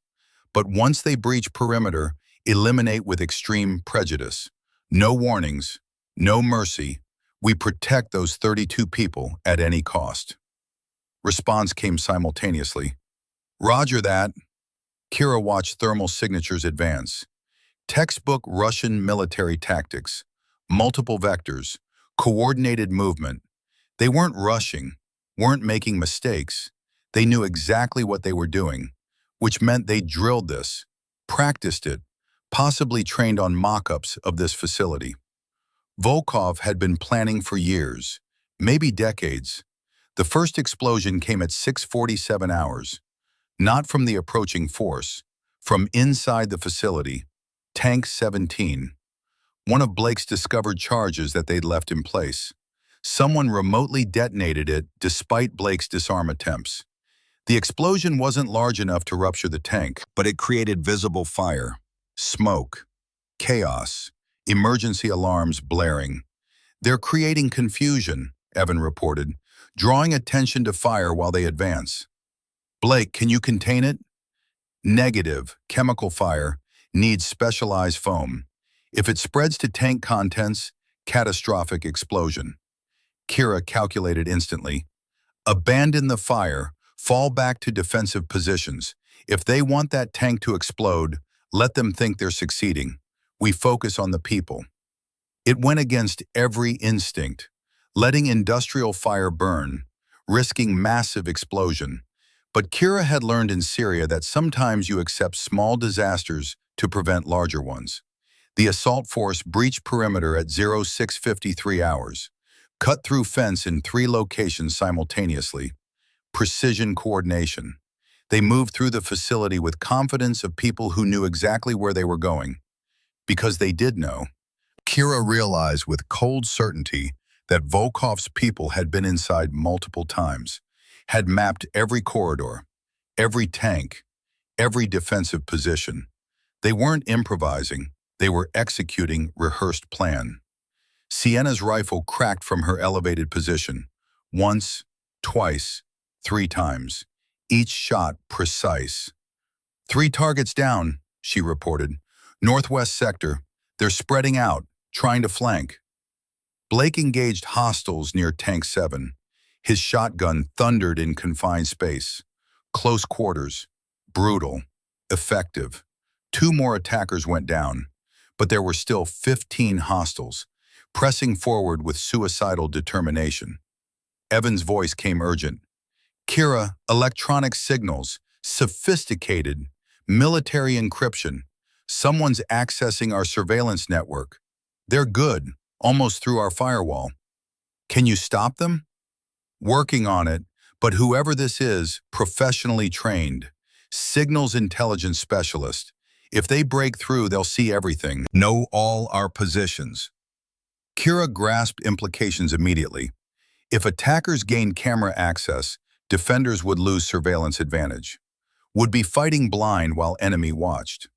But once they breach perimeter, eliminate with extreme prejudice. No warnings, no mercy. We protect those 32 people at any cost. Response came simultaneously. Roger that. Kira watched thermal signatures advance. Textbook Russian military tactics, multiple vectors, coordinated movement. They weren't rushing, weren't making mistakes. They knew exactly what they were doing, which meant they drilled this, practiced it, possibly trained on mock-ups of this facility. Volkov had been planning for years, maybe decades. The first explosion came at 6:47 hours, not from the approaching force, from inside the facility. Tank 17, one of Blake's discovered charges that they'd left in place. Someone remotely detonated it despite Blake's disarm attempts. The explosion wasn't large enough to rupture the tank, but it created visible fire, smoke, chaos, emergency alarms blaring. They're creating confusion, Evan reported, drawing attention to fire while they advance. Blake, can you contain it? Negative, chemical fire. Needs specialized foam. If it spreads to tank contents, catastrophic explosion. Kira calculated instantly. Abandon the fire, fall back to defensive positions. If they want that tank to explode, let them think they're succeeding. We focus on the people. It went against every instinct, letting industrial fire burn, risking massive explosion. But Kira had learned in Syria that sometimes you accept small disasters to prevent larger ones. The assault force breached perimeter at 06:53 hours, cut through fence in 3 locations simultaneously. Precision coordination. They moved through the facility with confidence of people who knew exactly where they were going. Because they did know, Kira realized with cold certainty that Volkov's people had been inside multiple times, had mapped every corridor, every tank, every defensive position. They weren't improvising, they were executing rehearsed plan. Sienna's rifle cracked from her elevated position. Once, twice, 3 times. Each shot precise. 3 targets down, she reported. Northwest sector. They're spreading out, trying to flank. Blake engaged hostiles near Tank 7. His shotgun thundered in confined space. Close quarters. Brutal. Effective. 2 more attackers went down, but there were still 15 hostiles, pressing forward with suicidal determination. Evan's voice came urgent. Kira, electronic signals, sophisticated, Military encryption. Someone's accessing our surveillance network. They're good, almost through our firewall. Can you stop them? Working on it, but whoever this is, professionally trained. Signals intelligence specialist. If they break through, they'll see everything. Know all our positions. Kira grasped implications immediately. If attackers gained camera access, defenders would lose surveillance advantage. Would be fighting blind while enemy watched.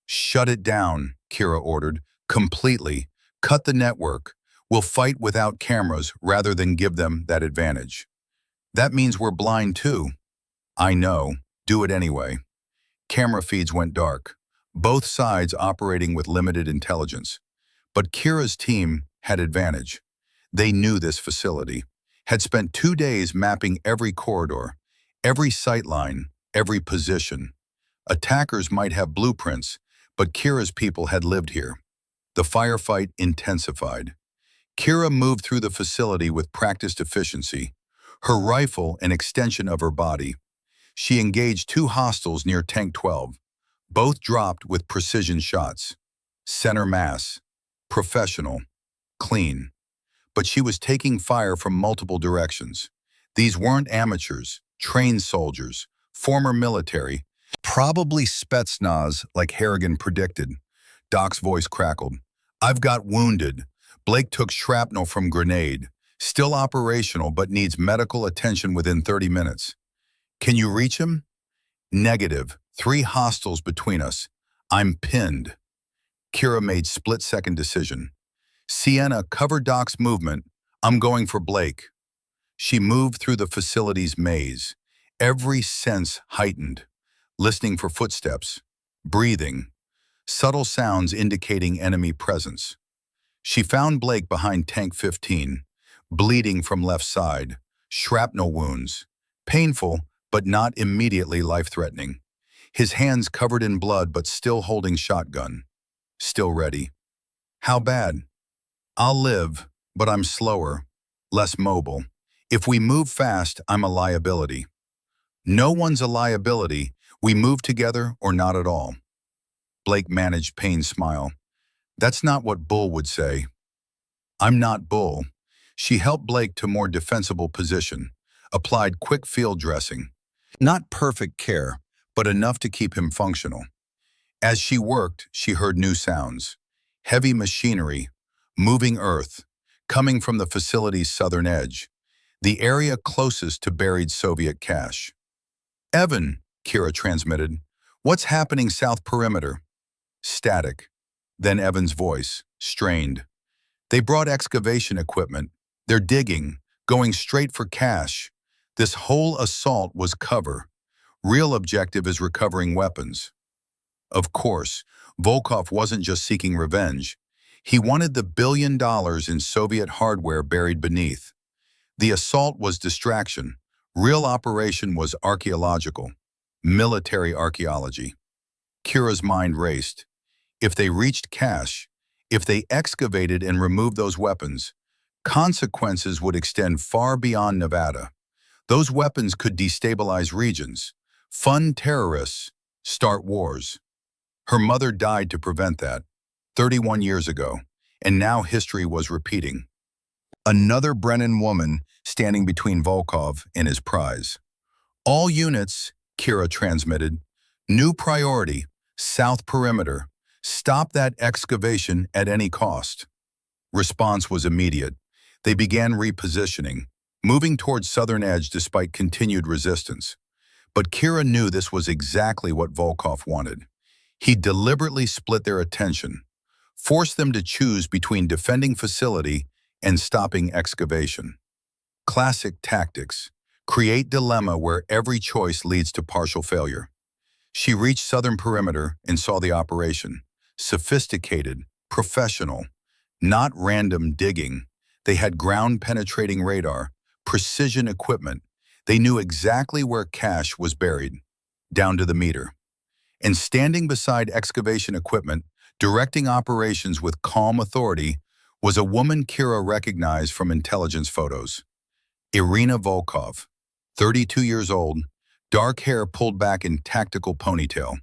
Shut it down, Kira ordered. Completely. Cut the network. We'll fight without cameras rather than give them that advantage. That means we're blind too. I know. Do it anyway. Camera feeds went dark. Both sides operating with limited intelligence. But Kira's team had advantage. They knew this facility, had spent 2 days mapping every corridor, every sightline, every position. Attackers might have blueprints, but Kira's people had lived here. The firefight intensified. Kira moved through the facility with practiced efficiency, her rifle an extension of her body. She engaged 2 hostiles near Tank 12. Both dropped with precision shots. Center mass. Professional. Clean. But she was taking fire from multiple directions. These weren't amateurs, trained soldiers, former military, probably Spetsnaz like Harrigan predicted. Doc's voice crackled. I've got wounded. Blake took shrapnel from grenade. Still operational but needs medical attention within 30 minutes. Can you reach him? Negative. 3 hostiles between us. I'm pinned. Kira made split-second decision. Sienna, cover Doc's movement. I'm going for Blake. She moved through the facility's maze, every sense heightened, listening for footsteps, breathing, subtle sounds indicating enemy presence. She found Blake behind Tank 15, bleeding from left side, shrapnel wounds, painful but not immediately life-threatening. His hands covered in blood but still holding shotgun, still ready. How bad? I'll live, but I'm slower, less mobile. If we move fast, I'm a liability. No one's a liability. We move together or not at all. Blake managed pained smile. That's not what Bull would say. I'm not Bull. She helped Blake to more defensible position, applied quick field dressing. Not perfect care, but enough to keep him functional. As she worked, she heard new sounds. Heavy machinery, moving earth, coming from the facility's southern edge, the area closest to buried Soviet cache. Evan, Kira transmitted, what's happening south perimeter? Static. Then Evan's voice, strained. They brought excavation equipment. They're digging, going straight for cache. This whole assault was cover. Real objective is recovering weapons. Of course, Volkov wasn't just seeking revenge. He wanted the $1 billion in Soviet hardware buried beneath. The assault was distraction. Real operation was archaeological. Military archaeology. Kira's mind raced. If they reached cache, if they excavated and removed those weapons, consequences would extend far beyond Nevada. Those weapons could destabilize regions, fund terrorists, start wars. Her mother died to prevent that, 31 years ago, and now history was repeating. Another Brennan woman standing between Volkov and his prize. All units, Kira transmitted, new priority, south perimeter. Stop that excavation at any cost. Response was immediate. They began repositioning, moving towards southern edge despite continued resistance. But Kira knew this was exactly what Volkov wanted. He deliberately split their attention, forced them to choose between defending facility and stopping excavation. Classic tactics. Create dilemma where every choice leads to partial failure. She reached southern perimeter and saw the operation. Sophisticated, professional, not random digging. They had ground-penetrating radar, precision equipment. They knew exactly where cache was buried, down to the meter. And standing beside excavation equipment, directing operations with calm authority, was a woman Kira recognized from intelligence photos. Irina Volkov, 32 years old, dark hair pulled back in tactical ponytail,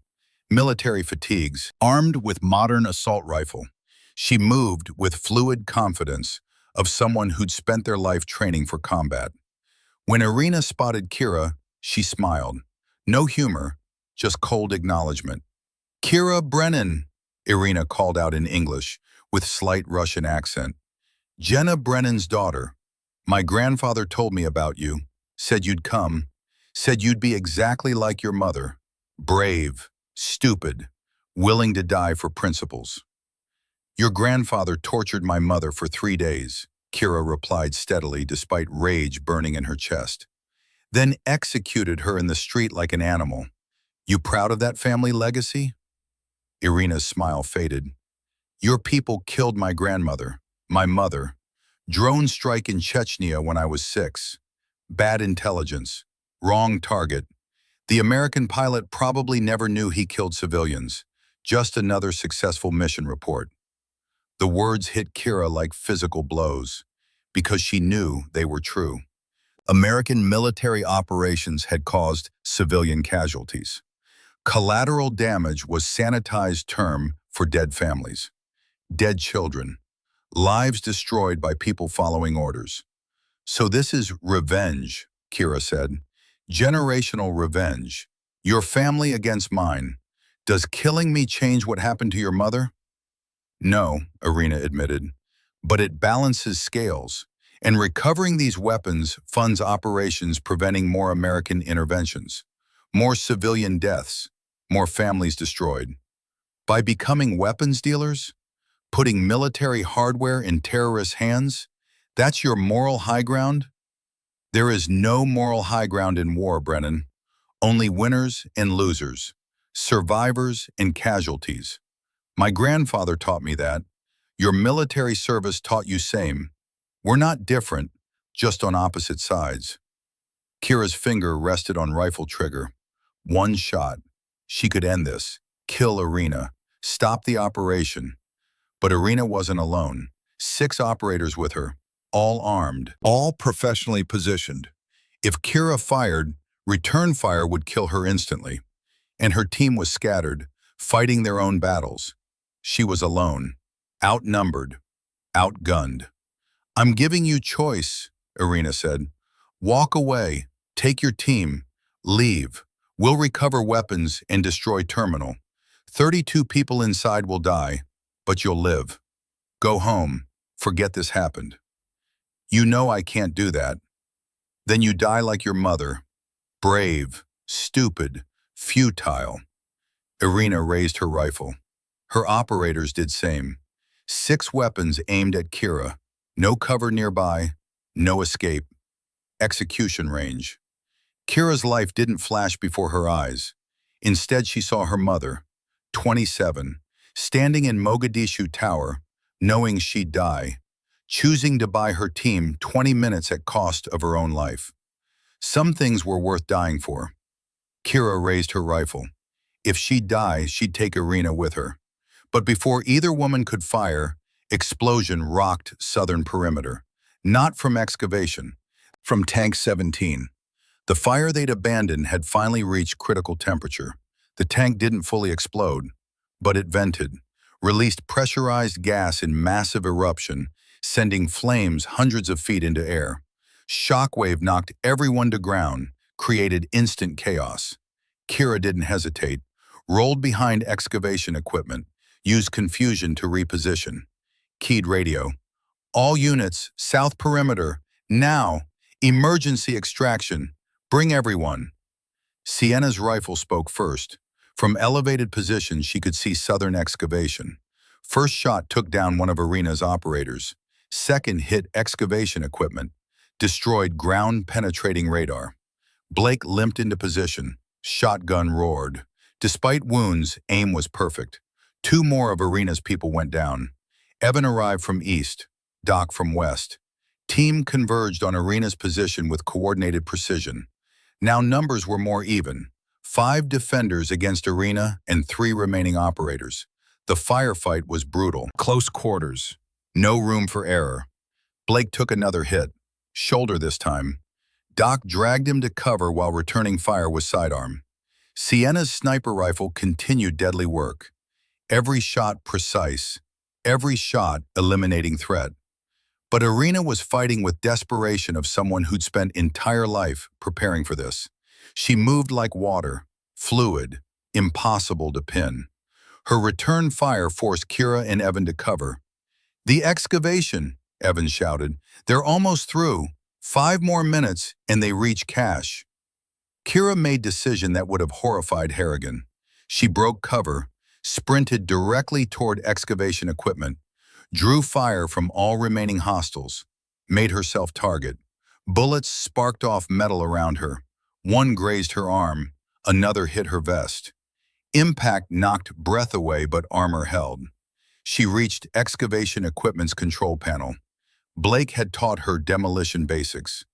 military fatigues, armed with modern assault rifle. She moved with fluid confidence of someone who'd spent their life training for combat. When Irina spotted Kira, she smiled. No humor, just cold acknowledgement. "Kira Brennan," Irina called out in English with slight Russian accent. "Jenna Brennan's daughter. My grandfather told me about you, said you'd come, said you'd be exactly like your mother. Brave, stupid, willing to die for principles." "Your grandfather tortured my mother for 3 days," Kira replied steadily despite rage burning in her chest. "Then executed her in the street like an animal. You proud of that family legacy?" Irina's smile faded. "Your people killed my grandmother, my mother. Drone strike in Chechnya when I was 6. Bad intelligence. Wrong target. The American pilot probably never knew he killed civilians. Just another successful mission report." The words hit Kira like physical blows, because she knew they were true. American military operations had caused civilian casualties. Collateral damage was sanitized term for dead families, dead children, lives destroyed by people following orders. "So this is revenge," Kira said. "Generational revenge. Your family against mine. Does killing me change what happened to your mother?" "No," Irina admitted, "but it balances scales, and recovering these weapons funds operations preventing more American interventions, more civilian deaths, more families destroyed. By becoming weapons dealers, putting military hardware in terrorists' hands, that's your moral high ground?" "There is no moral high ground in war, Brennan. Only winners and losers, survivors and casualties. My grandfather taught me that. Your military service taught you same. We're not different, just on opposite sides." Kira's finger rested on rifle trigger. One shot. She could end this, kill Irina, stop the operation. But Irina wasn't alone. 6 operators with her, all armed, all professionally positioned. If Kira fired, return fire would kill her instantly. And her team was scattered, fighting their own battles. She was alone, outnumbered, outgunned. "I'm giving you choice," Irina said. "Walk away, take your team, leave. We'll recover weapons and destroy terminal. 32 people inside will die, but you'll live. Go home, forget this happened." "You know I can't do that." "Then you die like your mother. Brave, stupid, futile." Irina raised her rifle. Her operators did same. 6 weapons aimed at Kira. No cover nearby, no escape. Execution range. Kira's life didn't flash before her eyes. Instead, she saw her mother, 27, standing in Mogadishu Tower, knowing she'd die, choosing to buy her team 20 minutes at cost of her own life. Some things were worth dying for. Kira raised her rifle. If she'd die, she'd take Irina with her. But before either woman could fire, explosion rocked southern perimeter. Not from excavation, from Tank 17. The fire they'd abandoned had finally reached critical temperature. The tank didn't fully explode, but it vented, released pressurized gas in massive eruption, sending flames hundreds of feet into air. Shockwave knocked everyone to ground, created instant chaos. Kira didn't hesitate, rolled behind excavation equipment, used confusion to reposition. Keyed radio. "All units, south perimeter, now, emergency extraction. Bring everyone." Sienna's rifle spoke first. From elevated position, she could see southern excavation. First shot took down one of Irina's operators. Second hit excavation equipment, destroyed ground-penetrating radar. Blake limped into position. Shotgun roared. Despite wounds, aim was perfect. 2 more of Irina's people went down. Evan arrived from east, Doc from west. Team converged on Irina's position with coordinated precision. Now numbers were more even. 5 defenders against Irina and 3 remaining operators. The firefight was brutal. Close quarters. No room for error. Blake took another hit. Shoulder this time. Doc dragged him to cover while returning fire with sidearm. Sienna's sniper rifle continued deadly work, every shot precise, every shot eliminating threat. But Irina was fighting with desperation of someone who'd spent entire life preparing for this. She moved like water, fluid, impossible to pin. Her return fire forced Kira and Evan to cover. "The excavation," Evan shouted. "They're almost through. 5 more minutes and they reach cache." Kira made decision that would have horrified Harrigan. She broke cover, sprinted directly toward excavation equipment, drew fire from all remaining hostiles, made herself target. Bullets sparked off metal around her. One grazed her arm, another hit her vest. Impact knocked breath away, but armor held. She reached excavation equipment's control panel. Blake had taught her demolition basics.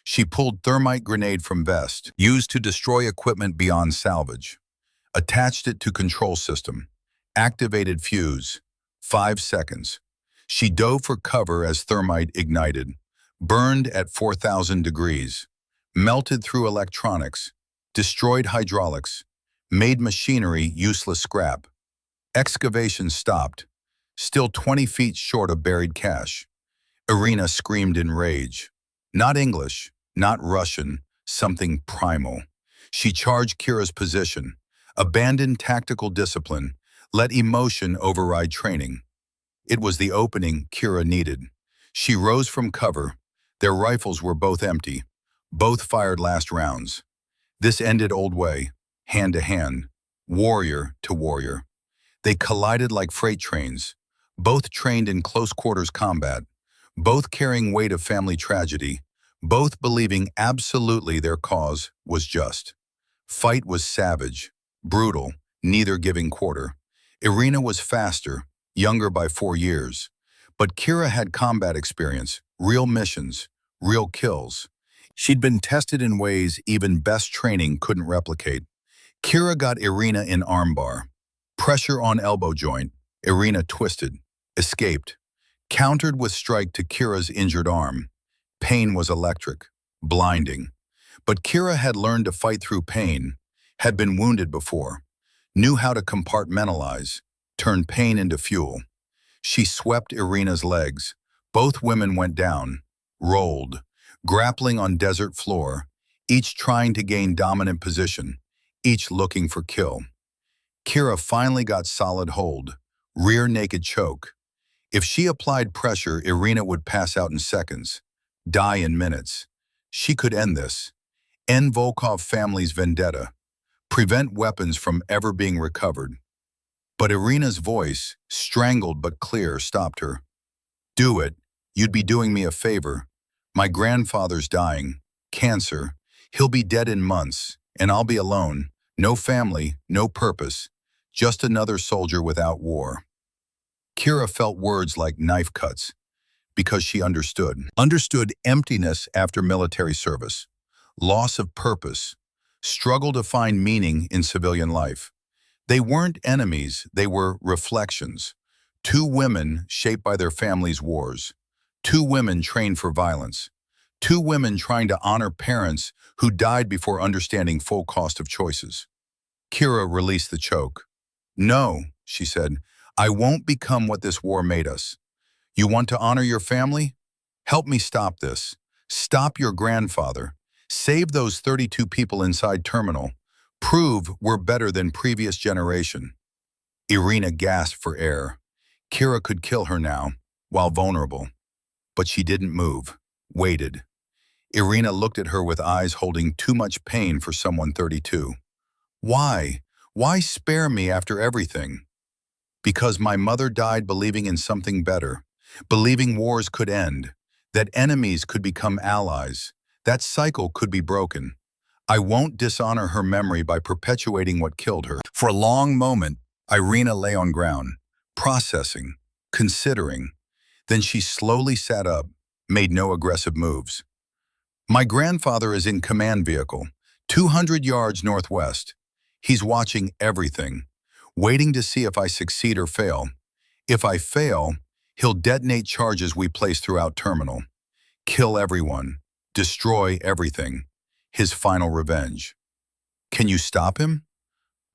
She pulled thermite grenade from vest, used to destroy equipment beyond salvage. Attached it to control system. Activated fuse. 5 seconds. She dove for cover as thermite ignited. Burned at 4,000 degrees. Melted through electronics. Destroyed hydraulics. Made machinery useless scrap. Excavation stopped. Still 20 feet short of buried cache. Irina screamed in rage. Not English, not Russian, something primal. She charged Kira's position, abandoned tactical discipline, let emotion override training. It was the opening Kira needed. She rose from cover. Their rifles were both empty. Both fired last rounds. This ended old way, hand to hand, warrior to warrior. They collided like freight trains, both trained in close quarters combat, both carrying weight of family tragedy, both believing absolutely their cause was just. Fight was savage, brutal, neither giving quarter. Irina was faster, younger by 4 years. But Kira had combat experience, real missions, real kills. She'd been tested in ways even best training couldn't replicate. Kira got Irina in armbar. Pressure on elbow joint. Irina twisted, escaped. Countered with strike to Kira's injured arm. Pain was electric, blinding. But Kira had learned to fight through pain, had been wounded before, knew how to compartmentalize, turn pain into fuel. She swept Irina's legs. Both women went down, rolled, grappling on desert floor, each trying to gain dominant position, each looking for kill. Kira finally got solid hold, rear naked choke. If she applied pressure, Irina would pass out in seconds, die in minutes. She could end this, end Volkov family's vendetta, prevent weapons from ever being recovered. But Irina's voice, strangled but clear, stopped her. "Do it. You'd be doing me a favor. My grandfather's dying. Cancer. He'll be dead in months, and I'll be alone. No family, no purpose. Just another soldier without war." Kira felt words like knife cuts, because she understood. Understood emptiness after military service, loss of purpose, struggle to find meaning in civilian life. They weren't enemies, they were reflections. 2 women shaped by their families' wars. 2 women trained for violence. 2 women trying to honor parents who died before understanding full cost of choices. Kira released the choke. "No," she said, "I won't become what this war made us. You want to honor your family? Help me stop this. Stop your grandfather. Save those 32 people inside terminal. Prove we're better than previous generation." Irina gasped for air. Kira could kill her now, while vulnerable. But she didn't move, waited. Irina looked at her with eyes holding too much pain for someone 32. "Why? Why spare me after everything?" "Because my mother died believing in something better, believing wars could end, that enemies could become allies, that cycle could be broken. I won't dishonor her memory by perpetuating what killed her." For a long moment, Irina lay on ground, processing, considering. Then she slowly sat up, made no aggressive moves. "My grandfather is in command vehicle, 200 yards northwest. He's watching everything, waiting to see if I succeed or fail. If I fail, he'll detonate charges we place throughout terminal. Kill everyone, destroy everything. His final revenge. Can you stop him?"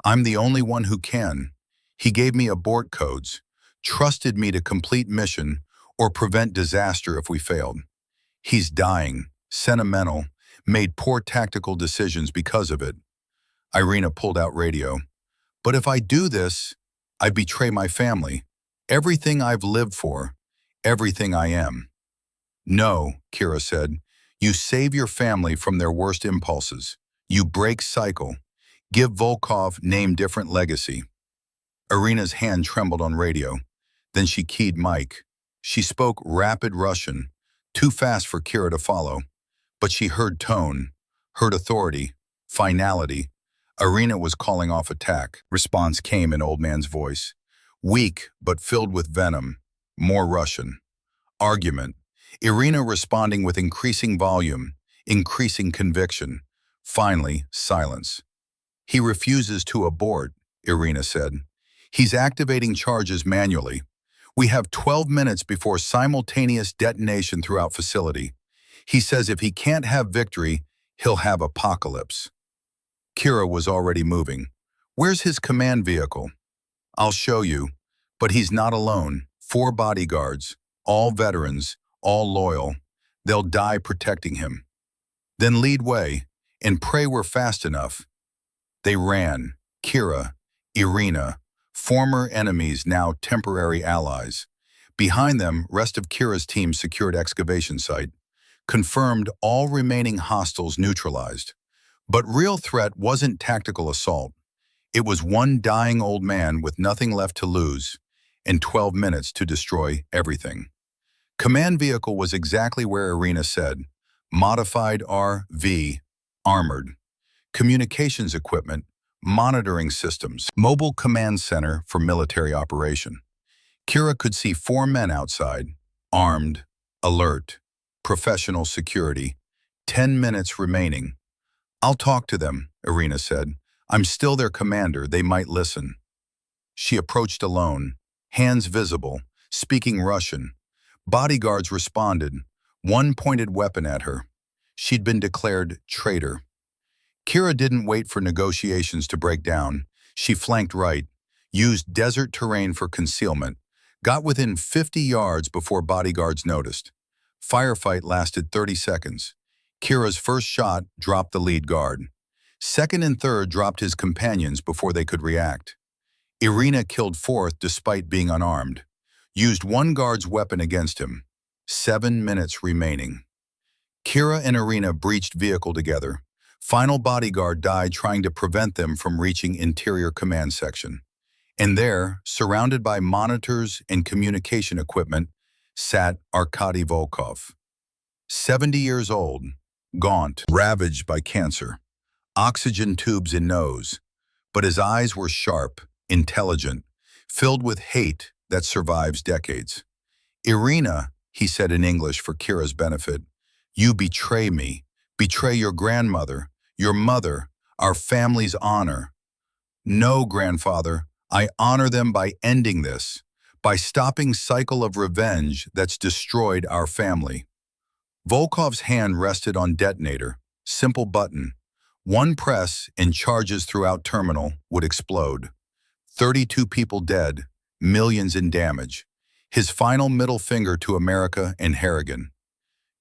I'm the only one who can. He gave me abort codes, trusted me to complete mission or prevent disaster if we failed. He's dying, sentimental, made poor tactical decisions because of it. Irina pulled out radio. But if I do this, I betray my family, everything I've lived for, everything I am. No, Kira said. You save your family from their worst impulses. You break cycle. Give Volkov name different legacy. Irina's hand trembled on radio. Then she keyed mic. She spoke rapid Russian, too fast for Kira to follow. But she heard tone, heard authority, finality. Irina was calling off attack. Response came in old man's voice. Weak, but filled with venom. More Russian. Argument. Irina responding with increasing volume, increasing conviction. Finally, silence. He refuses to abort, Irina said. He's activating charges manually. We have 12 minutes before simultaneous detonation throughout facility. He says if he can't have victory, he'll have apocalypse. Kira was already moving. Where's his command vehicle? I'll show you. But he's not alone. 4 bodyguards, all veterans, all loyal. They'll die protecting him. Then lead way and pray we're fast enough. They ran. Kira, Irina, former enemies, now temporary allies. Behind them, rest of Kira's team secured excavation site. Confirmed all remaining hostiles neutralized. But real threat wasn't tactical assault. It was one dying old man with nothing left to lose and 12 minutes to destroy everything. Command vehicle was exactly where Irina said. Modified RV, armored. Communications equipment, monitoring systems, mobile command center for military operation. Kira could see 4 men outside, armed, alert, professional security. 10 minutes remaining. I'll talk to them, Irina said. I'm still their commander, they might listen. She approached alone, hands visible, speaking Russian. Bodyguards responded, one pointed weapon at her. She'd been declared traitor. Kira didn't wait for negotiations to break down. She flanked right, used desert terrain for concealment, got within 50 yards before bodyguards noticed. Firefight lasted 30 seconds. Kira's first shot dropped the lead guard. Second and third dropped his companions before they could react. Irina killed fourth despite being unarmed. Used one guard's weapon against him. 7 minutes remaining. Kira and Irina breached vehicle together. Final bodyguard died trying to prevent them from reaching interior command section. And there, surrounded by monitors and communication equipment, sat Arkady Volkov. 70 years old, gaunt, ravaged by cancer. Oxygen tubes in nose. But his eyes were sharp, intelligent, filled with hate that survives decades. Irina, he said in English for Kira's benefit, you betray me, betray your grandmother, your mother, our family's honor. No, grandfather, I honor them by ending this, by stopping cycle of revenge that's destroyed our family. Volkov's hand rested on detonator, simple button. One press and charges throughout terminal would explode. 32 people dead, millions in damage. His final middle finger to America and Harrigan.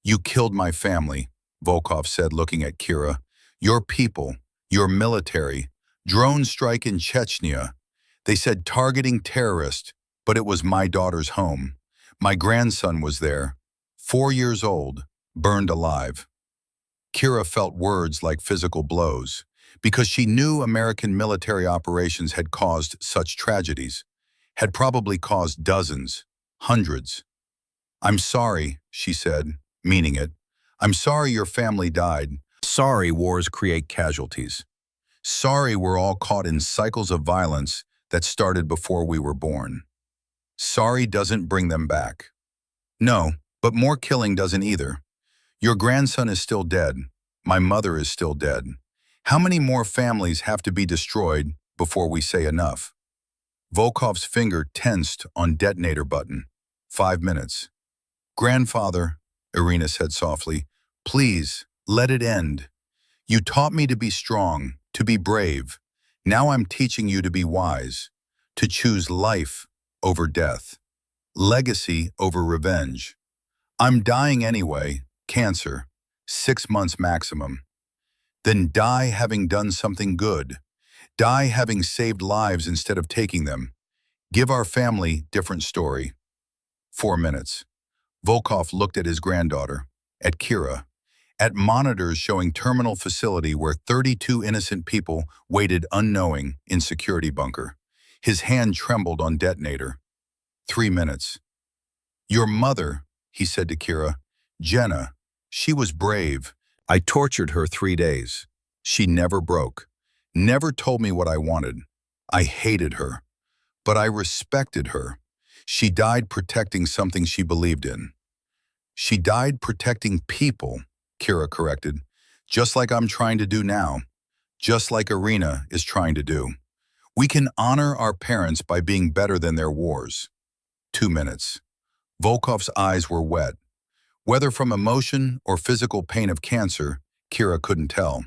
You killed my family, Volkov said looking at Kira. Your people, your military, drone strike in Chechnya. They said targeting terrorists, but it was my daughter's home. My grandson was there, 4 years old, burned alive. Kira felt words like physical blows, because she knew American military operations had caused such tragedies, had probably caused dozens, hundreds. I'm sorry, she said, meaning it. I'm sorry your family died. Sorry wars create casualties. Sorry we're all caught in cycles of violence that started before we were born. Sorry doesn't bring them back. No, but more killing doesn't either. Your grandson is still dead. My mother is still dead. How many more families have to be destroyed before we say enough? Volkov's finger tensed on detonator button. 5 minutes. Grandfather, Irina said softly, please, let it end. You taught me to be strong, to be brave. Now I'm teaching you to be wise, to choose life over death, legacy over revenge. I'm dying anyway, cancer, 6 months maximum. Then die having done something good. Die having saved lives instead of taking them. Give our family different story. 4 minutes. Volkov looked at his granddaughter, at Kira, at monitors showing terminal facility where 32 innocent people waited unknowing in security bunker. His hand trembled on detonator. 3 minutes. Your mother, he said to Kira, Jenna, she was brave. I tortured her 3 days. She never broke, never told me what I wanted. I hated her, but I respected her. She died protecting something she believed in. She died protecting people, Kira corrected, just like I'm trying to do now, just like Irina is trying to do. We can honor our parents by being better than their wars. 2 minutes. Volkov's eyes were wet. Whether from emotion or physical pain of cancer, Kira couldn't tell.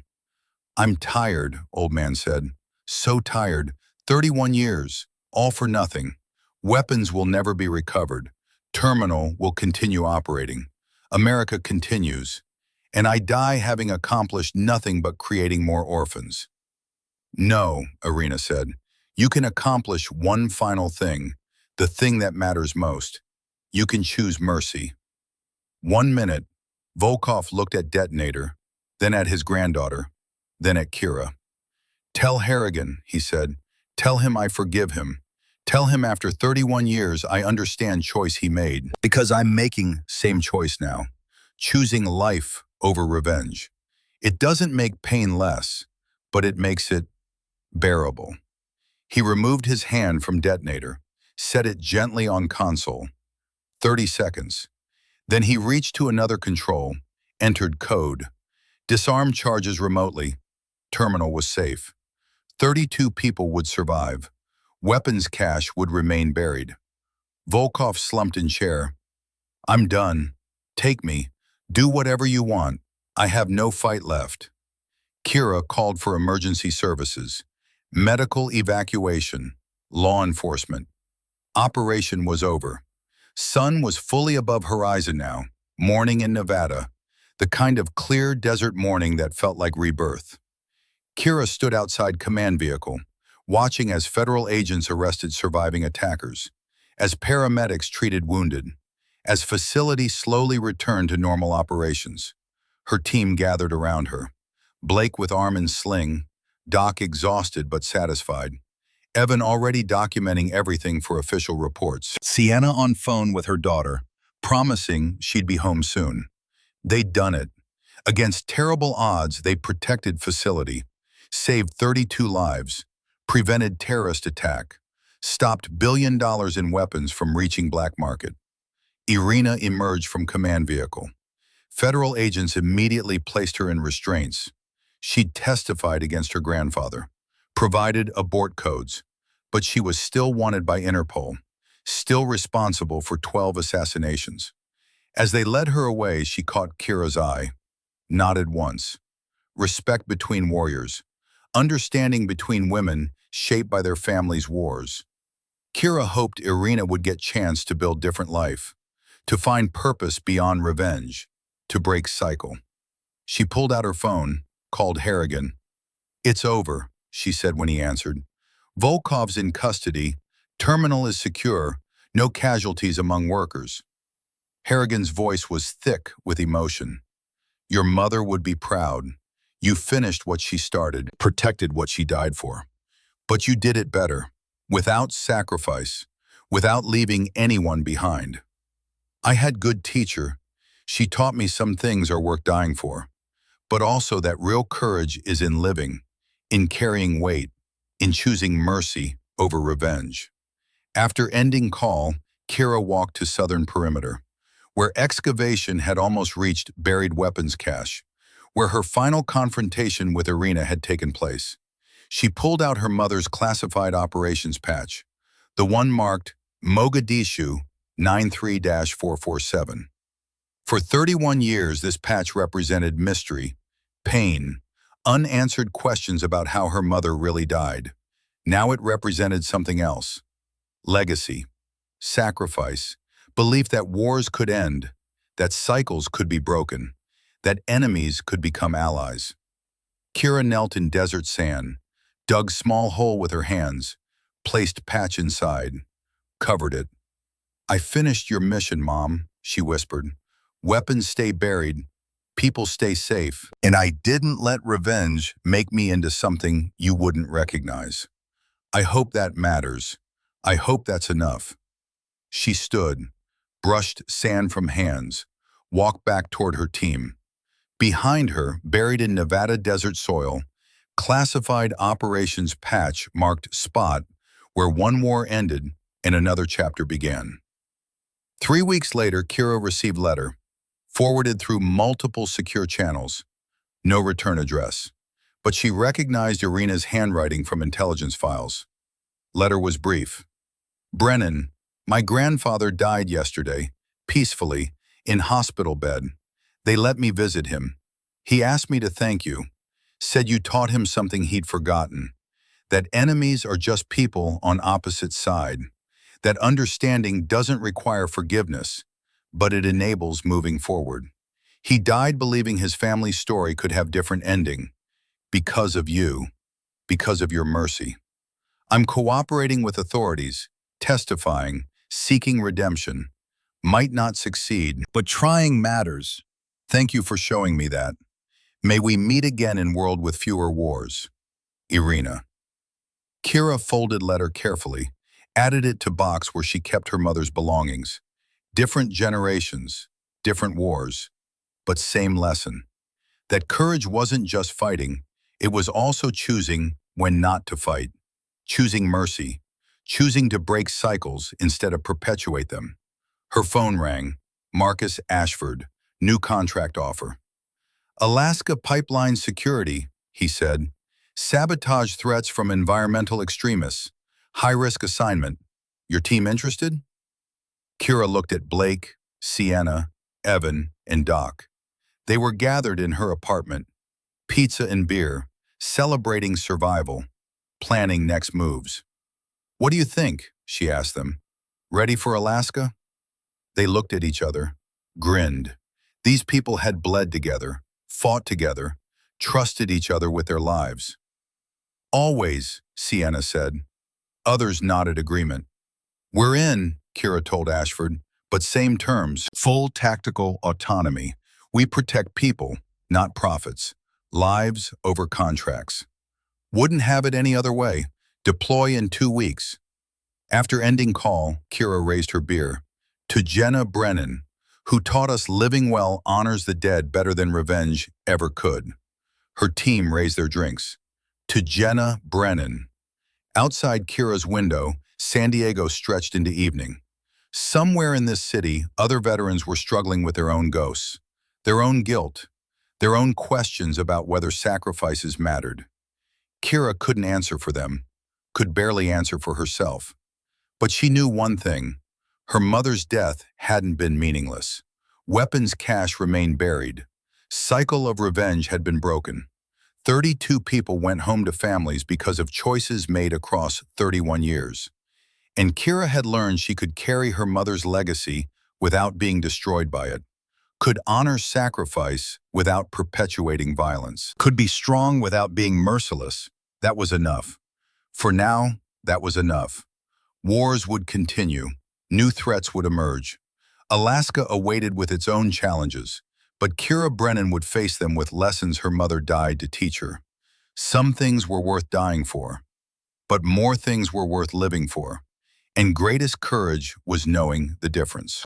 I'm tired, old man said. So tired. 31 years. All for nothing. Weapons will never be recovered. Terminal will continue operating. America continues. And I die having accomplished nothing but creating more orphans. No, Irina said. You can accomplish one final thing, the thing that matters most. You can choose mercy. 1 minute, Volkov looked at detonator, then at his granddaughter, then at Kira. Tell Harrigan, he said. Tell him I forgive him. Tell him after 31 years I understand choice he made. Because I'm making same choice now. Choosing life over revenge. It doesn't make pain less, but it makes it bearable. He removed his hand from detonator, set it gently on console. 30 seconds. Then he reached to another control, entered code, disarmed charges remotely. Terminal was safe. 32 people would survive. Weapons cache would remain buried. Volkov slumped in chair. I'm done. Take me. Do whatever you want. I have no fight left. Kira called for emergency services, medical evacuation, law enforcement. Operation was over. Sun was fully above horizon now, morning in Nevada, the kind of clear desert morning that felt like rebirth. Kira stood outside command vehicle, watching as federal agents arrested surviving attackers, as paramedics treated wounded, as facility slowly returned to normal operations. Her team gathered around her. Blake with arm in sling, Doc exhausted but satisfied, Evan already documenting everything for official reports, Sienna on phone with her daughter, promising she'd be home soon. They'd done it. Against terrible odds, they protected facility, saved 32 lives, prevented terrorist attack, stopped $1 billion in weapons from reaching black market. Irina emerged from command vehicle. Federal agents immediately placed her in restraints. She'd testified against her grandfather, provided abort codes, but she was still wanted by Interpol, still responsible for 12 assassinations. As they led her away, she caught Kira's eye, nodded once. Respect between warriors, understanding between women shaped by their families' wars. Kira hoped Irina would get chance to build different life, to find purpose beyond revenge, to break cycle. She pulled out her phone, called Harrigan. It's over, she said when he answered. Volkov's in custody, terminal is secure, no casualties among workers. Harrigan's voice was thick with emotion. Your mother would be proud. You finished what she started, protected what she died for. But you did it better, without sacrifice, without leaving anyone behind. I had good teacher. She taught me some things are worth dying for, but also that real courage is in living, in carrying weight, in choosing mercy over revenge. After ending call, Kira walked to southern perimeter, where excavation had almost reached buried weapons cache, where her final confrontation with Irina had taken place. She pulled out her mother's classified operations patch, the one marked Mogadishu 93-447. For 31 years, this patch represented mystery, pain, Unanswered questions about how her mother really died. Now it represented something else. Legacy, sacrifice, belief that wars could end, that cycles could be broken, that enemies could become allies. Kira knelt in desert sand, dug small hole with her hands, placed patch inside, covered it. "I finished your mission, Mom," she whispered. "Weapons stay buried, people stay safe, and I didn't let revenge make me into something you wouldn't recognize. I hope that matters. I hope that's enough." She stood, brushed sand from hands, walked back toward her team. Behind her, buried in Nevada desert soil, classified operations patch marked spot where one war ended and another chapter began. 3 weeks later, Kira received letter, forwarded through multiple secure channels, no return address. But she recognized Irina's handwriting from intelligence files. Letter was brief. "Brennan, my grandfather died yesterday, peacefully, in hospital bed. They let me visit him. He asked me to thank you, said you taught him something he'd forgotten, that enemies are just people on opposite side, that understanding doesn't require forgiveness, but it enables moving forward. He died believing his family's story could have different ending, because of you, because of your mercy. I'm cooperating with authorities, testifying, seeking redemption. Might not succeed, but trying matters. Thank you for showing me that. May we meet again in world with fewer wars. Irina." Kira folded letter carefully, added it to box where she kept her mother's belongings. Different generations, different wars, but same lesson. That courage wasn't just fighting, it was also choosing when not to fight, choosing mercy, choosing to break cycles instead of perpetuate them. Her phone rang. Marcus Ashford, new contract offer. "Alaska Pipeline Security," he said. "Sabotage threats from environmental extremists. High-risk assignment. Your team interested?" Kira looked at Blake, Sienna, Evan, and Doc. They were gathered in her apartment, pizza and beer, celebrating survival, planning next moves. "What do you think?" she asked them. "Ready for Alaska?" They looked at each other, grinned. These people had bled together, fought together, trusted each other with their lives. "Always," Sienna said. Others nodded agreement. "We're in," Kira told Ashford, "but same terms, full tactical autonomy. We protect people, not profits. Lives over contracts. Wouldn't have it any other way. Deploy in 2 weeks." After ending call, Kira raised her beer. "To Jenna Brennan, who taught us living well honors the dead better than revenge ever could." Her team raised their drinks. "To Jenna Brennan." Outside Kira's window, San Diego stretched into evening. Somewhere in this city, other veterans were struggling with their own ghosts, their own guilt, their own questions about whether sacrifices mattered. Kira couldn't answer for them, could barely answer for herself. But she knew one thing. Her mother's death hadn't been meaningless. Weapons cache remained buried. Cycle of revenge had been broken. 32 people went home to families because of choices made across 31 years. And Kira had learned she could carry her mother's legacy without being destroyed by it, could honor sacrifice without perpetuating violence, could be strong without being merciless. That was enough. For now, that was enough. Wars would continue. New threats would emerge. Alaska awaited with its own challenges, but Kira Brennan would face them with lessons her mother died to teach her. Some things were worth dying for, but more things were worth living for. And greatest courage was knowing the difference.